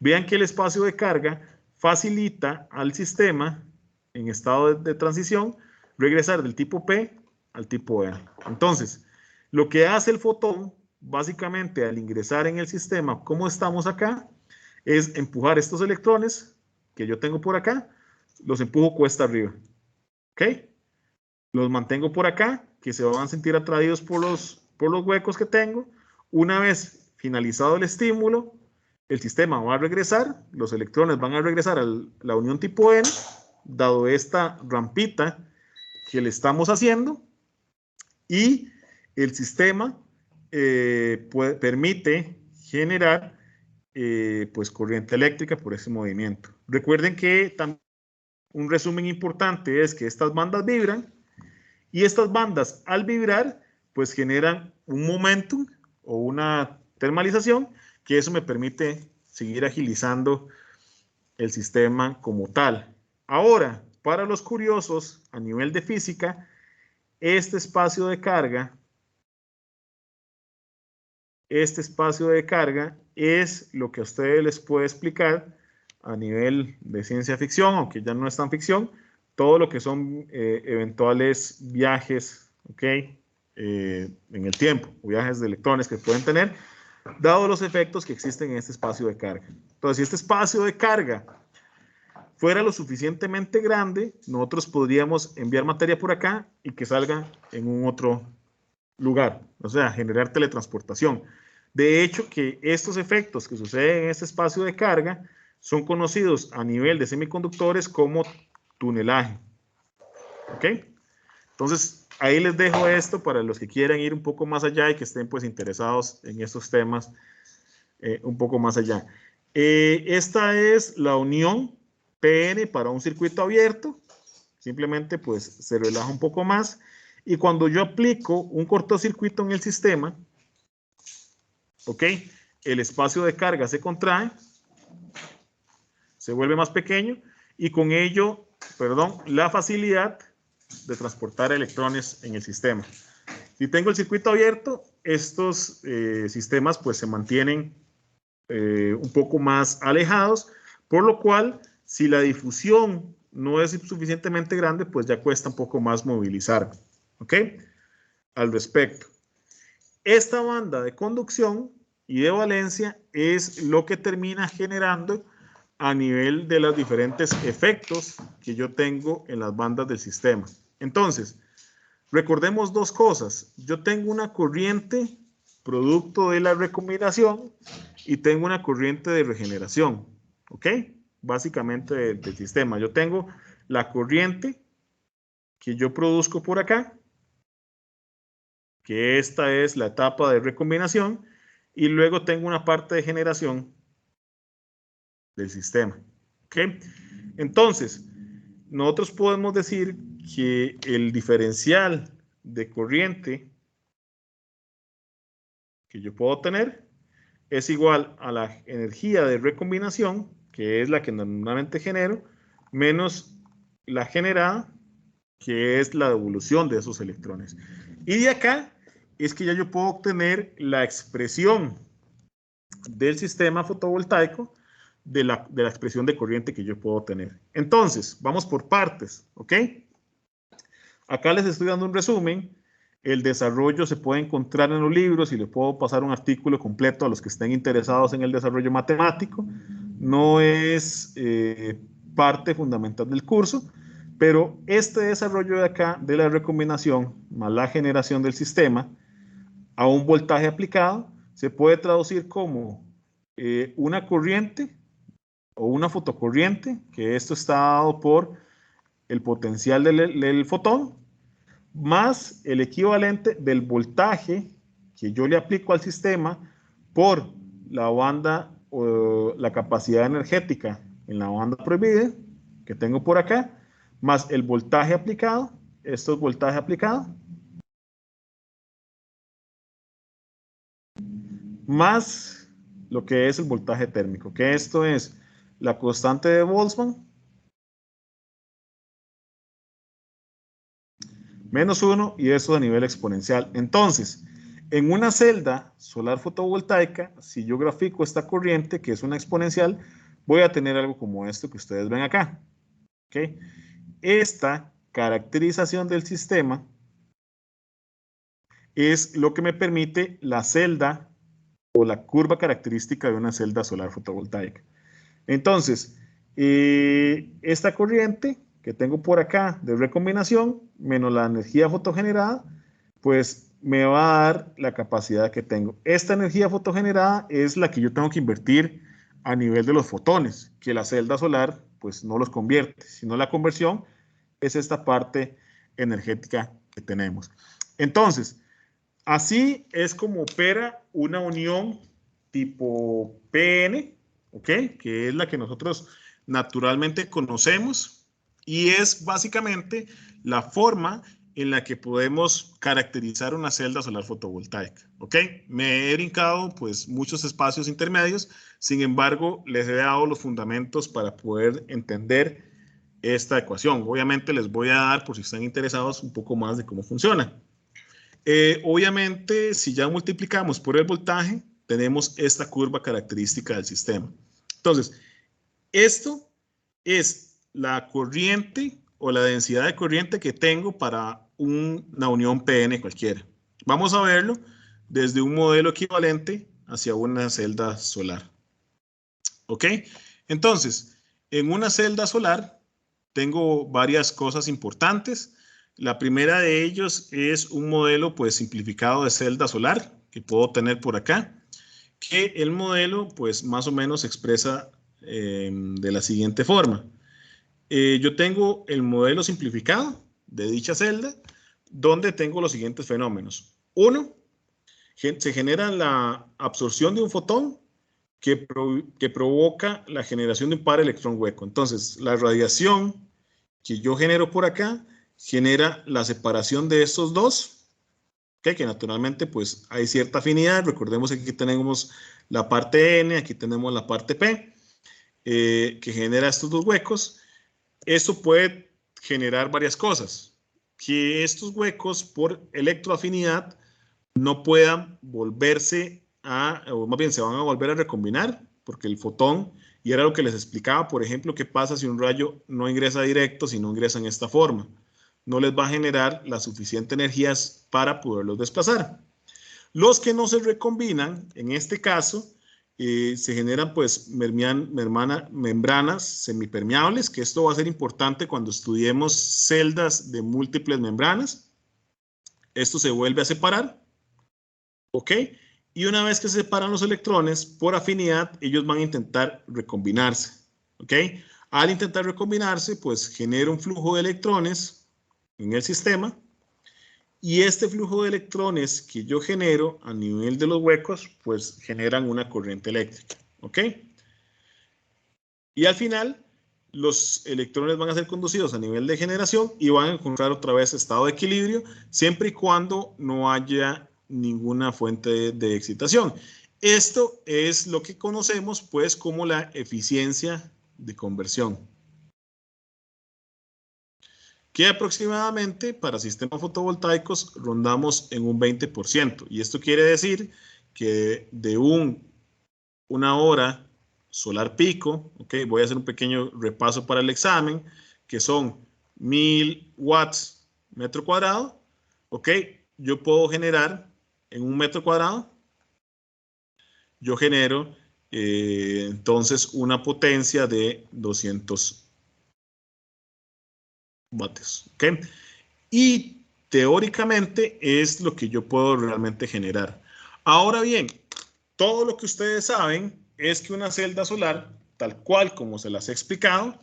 Vean que el espacio de carga facilita al sistema en estado de transición regresar del tipo P al tipo N. Entonces, lo que hace el fotón, básicamente al ingresar en el sistema, como estamos acá, es empujar estos electrones que yo tengo por acá, los empujo cuesta arriba. ¿Ok? Los mantengo por acá, que se van a sentir atraídos por los huecos que tengo. Una vez finalizado el estímulo, el sistema va a regresar, los electrones van a regresar a la unión tipo N, dado esta rampita que le estamos haciendo, y el sistema permite generar pues corriente eléctrica por ese movimiento. Recuerden que también un resumen importante es que estas bandas vibran y estas bandas al vibrar pues generan un momentum o una termalización que eso me permite seguir agilizando el sistema como tal. Ahora, para los curiosos a nivel de física, este espacio de carga es lo que a ustedes les puede explicar a nivel de ciencia ficción, aunque ya no es tan ficción, todo lo que son eventuales viajes, ¿ok? En el tiempo, viajes de electrones que pueden tener, dado los efectos que existen en este espacio de carga. Entonces, si este espacio de carga fuera lo suficientemente grande, nosotros podríamos enviar materia por acá y que salga en un otro lugar, o sea, generar teletransportación. De hecho, que estos efectos que suceden en este espacio de carga son conocidos a nivel de semiconductores como tunelaje. ¿Ok? Entonces, ahí les dejo esto para los que quieran ir un poco más allá y que estén pues interesados en estos temas un poco más allá. Esta es la unión PN para un circuito abierto. Simplemente pues se relaja un poco más. Y cuando yo aplico un cortocircuito en el sistema, ¿ok? El espacio de carga se contrae, se vuelve más pequeño y con ello, perdón, la facilidad de transportar electrones en el sistema. Si tengo el circuito abierto, estos sistemas pues se mantienen un poco más alejados, por lo cual si la difusión no es suficientemente grande, pues ya cuesta un poco más movilizar. ¿Ok? Al respecto. Esta banda de conducción y de valencia es lo que termina generando a nivel de los diferentes efectos que yo tengo en las bandas del sistema. Entonces, recordemos dos cosas. Yo tengo una corriente producto de la recombinación y tengo una corriente de regeneración. ¿Ok? Básicamente del sistema. Yo tengo la corriente que yo produzco por acá, que esta es la etapa de recombinación, y luego tengo una parte de generación del sistema. ¿Ok? Entonces, nosotros podemos decir que el diferencial de corriente que yo puedo tener es igual a la energía de recombinación, que es la que normalmente genero, menos la generada, que es la devolución de esos electrones. Y de acá es que ya yo puedo obtener la expresión del sistema fotovoltaico de la expresión de corriente que yo puedo tener. Entonces, vamos por partes, ¿ok? Acá les estoy dando un resumen. El desarrollo se puede encontrar en los libros y les puedo pasar un artículo completo a los que estén interesados en el desarrollo matemático. No es parte fundamental del curso, pero este desarrollo de acá, de la recombinación más la generación del sistema a un voltaje aplicado, se puede traducir como una corriente o una fotocorriente, que esto está dado por el potencial del fotón, más el equivalente del voltaje que yo le aplico al sistema por la banda o la capacidad energética en la banda prohibida que tengo por acá, más el voltaje aplicado, esto es voltaje aplicado, más lo que es el voltaje térmico, que esto es la constante de Boltzmann menos 1 y eso a nivel exponencial. Entonces, en una celda solar fotovoltaica, si yo grafico esta corriente, que es una exponencial, voy a tener algo como esto que ustedes ven acá. ¿Okay? Esta caracterización del sistema es lo que me permite la celda o la curva característica de una celda solar fotovoltaica. Entonces, esta corriente que tengo por acá de recombinación, menos la energía fotogenerada, pues me va a dar la capacidad que tengo. Esta energía fotogenerada es la que yo tengo que invertir a nivel de los fotones, que la celda solar pues no los convierte, sino la conversión es esta parte energética que tenemos. Entonces, así es como opera una unión tipo PN, ¿ok? Que es la que nosotros naturalmente conocemos y es básicamente la forma en la que podemos caracterizar una celda solar fotovoltaica, ¿ok? Me he brincado pues muchos espacios intermedios, sin embargo les he dado los fundamentos para poder entender esta ecuación. Obviamente les voy a dar, por si están interesados, un poco más de cómo funciona. Obviamente, si ya multiplicamos por el voltaje, tenemos esta curva característica del sistema. Entonces, esto es la corriente o la densidad de corriente que tengo para una unión PN cualquiera. Vamos a verlo desde un modelo equivalente hacia una celda solar. ¿Ok? Entonces, en una celda solar tengo varias cosas importantes. La primera de ellos es un modelo pues simplificado de celda solar que puedo tener por acá, que el modelo pues más o menos se expresa de la siguiente forma. Yo tengo el modelo simplificado de dicha celda, donde tengo los siguientes fenómenos. Uno, se genera la absorción de un fotón que provoca la generación de un par electrón hueco. Entonces, la radiación que yo genero por acá genera la separación de estos dos, ¿okay? Que naturalmente pues hay cierta afinidad. Recordemos que aquí tenemos la parte N, aquí tenemos la parte P, que genera estos dos huecos. Esto puede generar varias cosas. Que estos huecos por electroafinidad no puedan volverse o más bien se van a volver a recombinar, porque el fotón, y era lo que les explicaba, por ejemplo, qué pasa si un rayo no ingresa directo, si no ingresa en esta forma. No les va a generar la suficiente energía para poderlos desplazar. Los que no se recombinan, en este caso, se generan pues membranas semipermeables, que esto va a ser importante cuando estudiemos celdas de múltiples membranas. Esto se vuelve a separar, ¿ok? Y una vez que se separan los electrones, por afinidad, ellos van a intentar recombinarse, ¿ok? Al intentar recombinarse, pues genera un flujo de electrones en el sistema, y este flujo de electrones que yo genero a nivel de los huecos, pues generan una corriente eléctrica, ¿ok? Y al final, los electrones van a ser conducidos a nivel de generación y van a encontrar otra vez estado de equilibrio, siempre y cuando no haya ninguna fuente de excitación. Esto es lo que conocemos, pues, como la eficiencia de conversión, que aproximadamente para sistemas fotovoltaicos rondamos en un 20%. Y esto quiere decir que de una hora solar pico, ¿ok? Voy a hacer un pequeño repaso para el examen, que son 1000 watts metro cuadrado, ¿ok? Yo puedo generar en un metro cuadrado, yo genero entonces una potencia de 200 vatios, ¿ok? Y teóricamente es lo que yo puedo realmente generar. Ahora bien, todo lo que ustedes saben es que una celda solar, tal cual como se las he explicado,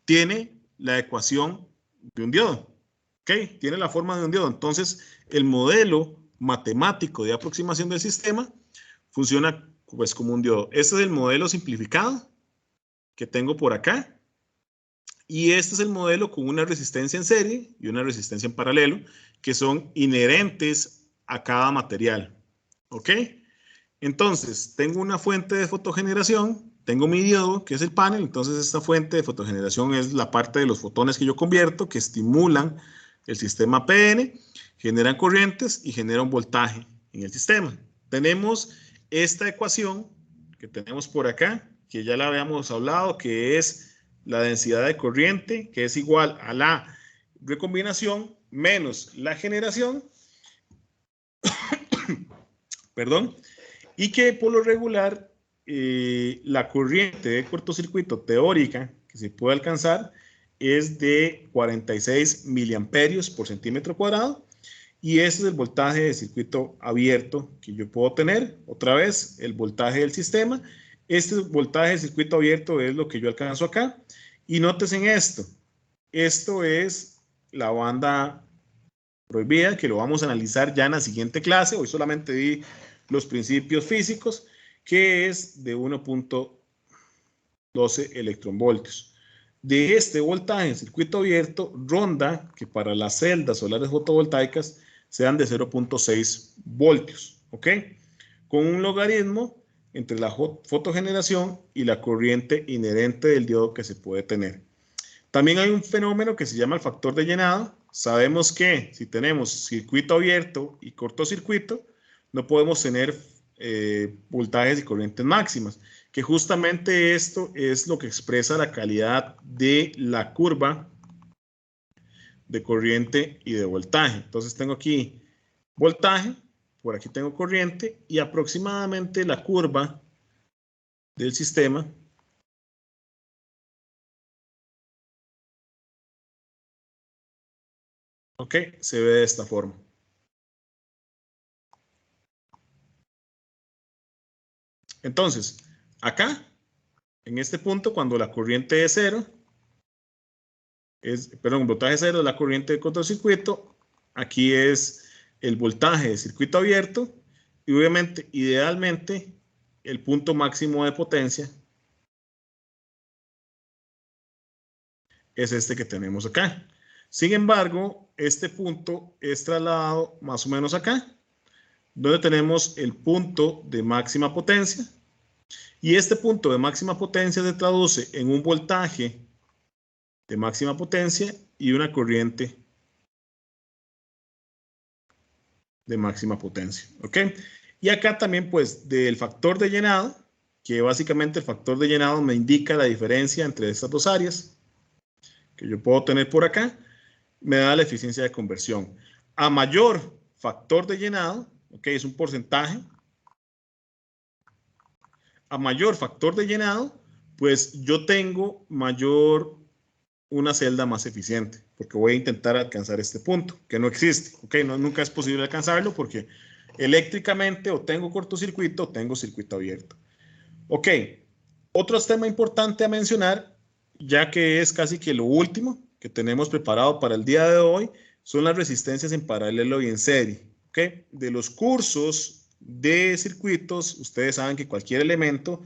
tiene la ecuación de un diodo, ¿ok? Tiene la forma de un diodo. Entonces, el modelo matemático de aproximación del sistema funciona pues como un diodo. Este es el modelo simplificado que tengo por acá. Y este es el modelo con una resistencia en serie y una resistencia en paralelo, que son inherentes a cada material, ¿ok? Entonces, tengo una fuente de fotogeneración, tengo mi diodo, que es el panel, entonces esta fuente de fotogeneración es la parte de los fotones que yo convierto, que estimulan el sistema PN, generan corrientes y generan voltaje en el sistema. Tenemos esta ecuación que tenemos por acá, que ya la habíamos hablado, que es la densidad de corriente, que es igual a la recombinación menos la generación, perdón, y que por lo regular la corriente de cortocircuito teórica que se puede alcanzar es de 46 miliamperios por centímetro cuadrado, y ese es el voltaje de circuito abierto que yo puedo tener. Otra vez, el voltaje del sistema. Este voltaje de circuito abierto es lo que yo alcanzo acá. Y nótese en esto. Esto es la banda prohibida, que lo vamos a analizar ya en la siguiente clase. Hoy solamente di los principios físicos, que es de 1.12 electronvoltios. De este voltaje en circuito abierto ronda que para las celdas solares fotovoltaicas sean de 0.6 voltios, ¿ok? Con un logaritmo entre la fotogeneración y la corriente inherente del diodo que se puede tener. También hay un fenómeno que se llama el factor de llenado. Sabemos que si tenemos circuito abierto y cortocircuito, no podemos tener voltajes y corrientes máximas, que justamente esto es lo que expresa la calidad de la curva de corriente y de voltaje. Entonces tengo aquí voltaje, por aquí tengo corriente y aproximadamente la curva del sistema se ve de esta forma. Entonces, acá, en este punto, cuando la corriente es cero, el voltaje cero es la corriente de cortocircuito, aquí es el voltaje de circuito abierto, y obviamente, idealmente, el punto máximo de potencia es este que tenemos acá. Sin embargo, este punto es trasladado más o menos acá, donde tenemos el punto de máxima potencia. Y este punto de máxima potencia se traduce en un voltaje de máxima potencia y una corriente de máxima potencia. ¿Ok? Y acá también, pues, del factor de llenado, que básicamente el factor de llenado me indica la diferencia entre estas dos áreas, que yo puedo tener por acá, me da la eficiencia de conversión. A mayor factor de llenado, ok, es un porcentaje. A mayor factor de llenado, pues yo tengo una celda más eficiente, porque voy a intentar alcanzar este punto, que no existe, ok, nunca es posible alcanzarlo porque eléctricamente o tengo cortocircuito o tengo circuito abierto. Ok, otro tema importante a mencionar, ya que es casi que lo último que tenemos preparado para el día de hoy, son las resistencias en paralelo y en serie. ¿Okay? De los cursos de circuitos, ustedes saben que cualquier elemento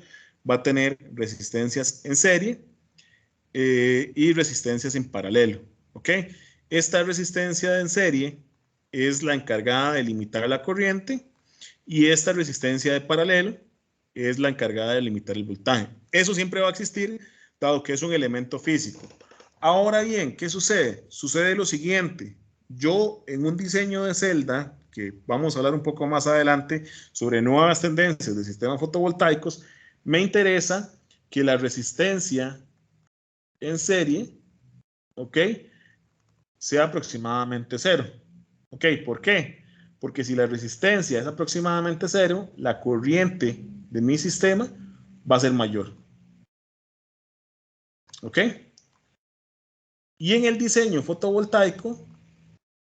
va a tener resistencias en serie y resistencias en paralelo. ¿Okay? Esta resistencia en serie es la encargada de limitar la corriente y esta resistencia de paralelo es la encargada de limitar el voltaje. Eso siempre va a existir, dado que es un elemento físico. Ahora bien, ¿qué sucede? Sucede lo siguiente. Yo en un diseño de celda, que vamos a hablar un poco más adelante sobre nuevas tendencias de sistemas fotovoltaicos, me interesa que la resistencia en serie, ¿ok?, sea aproximadamente cero. ¿Ok? ¿Por qué? Porque si la resistencia es aproximadamente cero, la corriente de mi sistema va a ser mayor. ¿Ok? Y en el diseño fotovoltaico,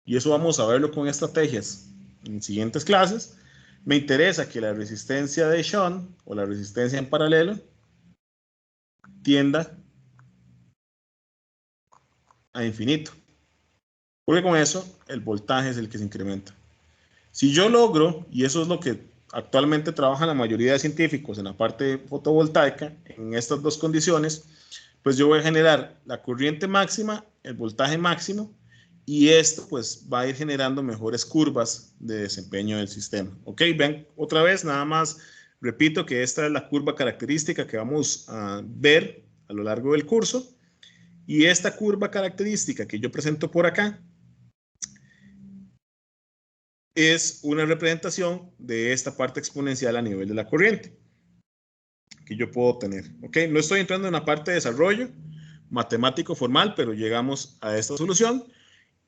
y eso vamos a verlo con estrategias en siguientes clases, me interesa que la resistencia de shunt o la resistencia en paralelo tienda a infinito. Porque con eso el voltaje es el que se incrementa. Si yo logro, y eso es lo que actualmente trabajan la mayoría de científicos en la parte fotovoltaica, en estas dos condiciones, pues yo voy a generar la corriente máxima, el voltaje máximo, y esto pues va a ir generando mejores curvas de desempeño del sistema. Ok, vean otra vez, nada más repito que esta es la curva característica que vamos a ver a lo largo del curso, y esta curva característica que yo presento por acá es una representación de esta parte exponencial a nivel de la corriente que yo puedo tener. ¿Ok? No estoy entrando en la parte de desarrollo matemático formal, pero llegamos a esta solución.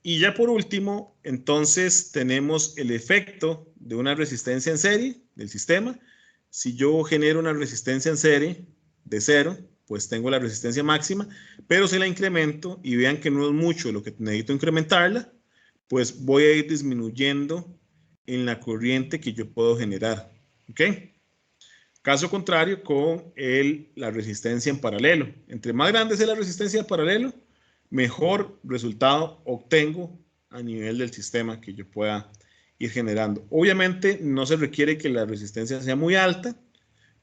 Y ya por último, entonces tenemos el efecto de una resistencia en serie del sistema. Si yo genero una resistencia en serie de cero, pues tengo la resistencia máxima, pero si la incremento y vean que no es mucho lo que necesito incrementarla, pues voy a ir disminuyendo en la corriente que yo puedo generar. ¿Ok? Caso contrario con la resistencia en paralelo. Entre más grande sea la resistencia en paralelo, mejor resultado obtengo a nivel del sistema que yo pueda ir generando. Obviamente no se requiere que la resistencia sea muy alta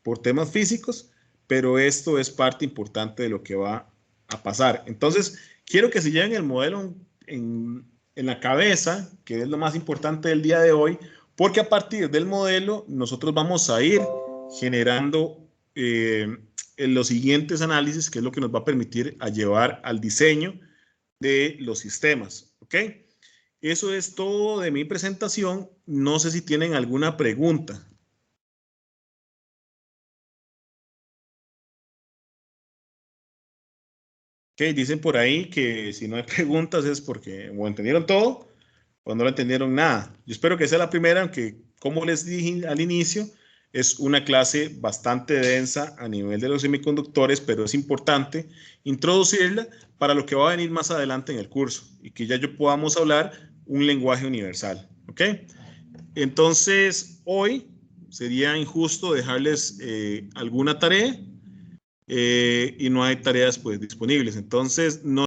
por temas físicos, pero esto es parte importante de lo que va a pasar. Entonces, quiero que se lleven el modelo en la cabeza, que es lo más importante del día de hoy, porque a partir del modelo nosotros vamos a ir generando los siguientes análisis, que es lo que nos va a permitir a llevar al diseño de los sistemas, ¿ok? Eso es todo de mi presentación. No sé si tienen alguna pregunta. Ok, dicen por ahí que si no hay preguntas es porque o entendieron todo o no lo entendieron nada. Yo espero que sea la primera, aunque como les dije al inicio, es una clase bastante densa a nivel de los semiconductores, pero es importante introducirla para lo que va a venir más adelante en el curso y que ya yo podamos hablar un lenguaje universal. ¿Ok? Entonces, hoy sería injusto dejarles alguna tarea y no hay tareas pues disponibles. Entonces, no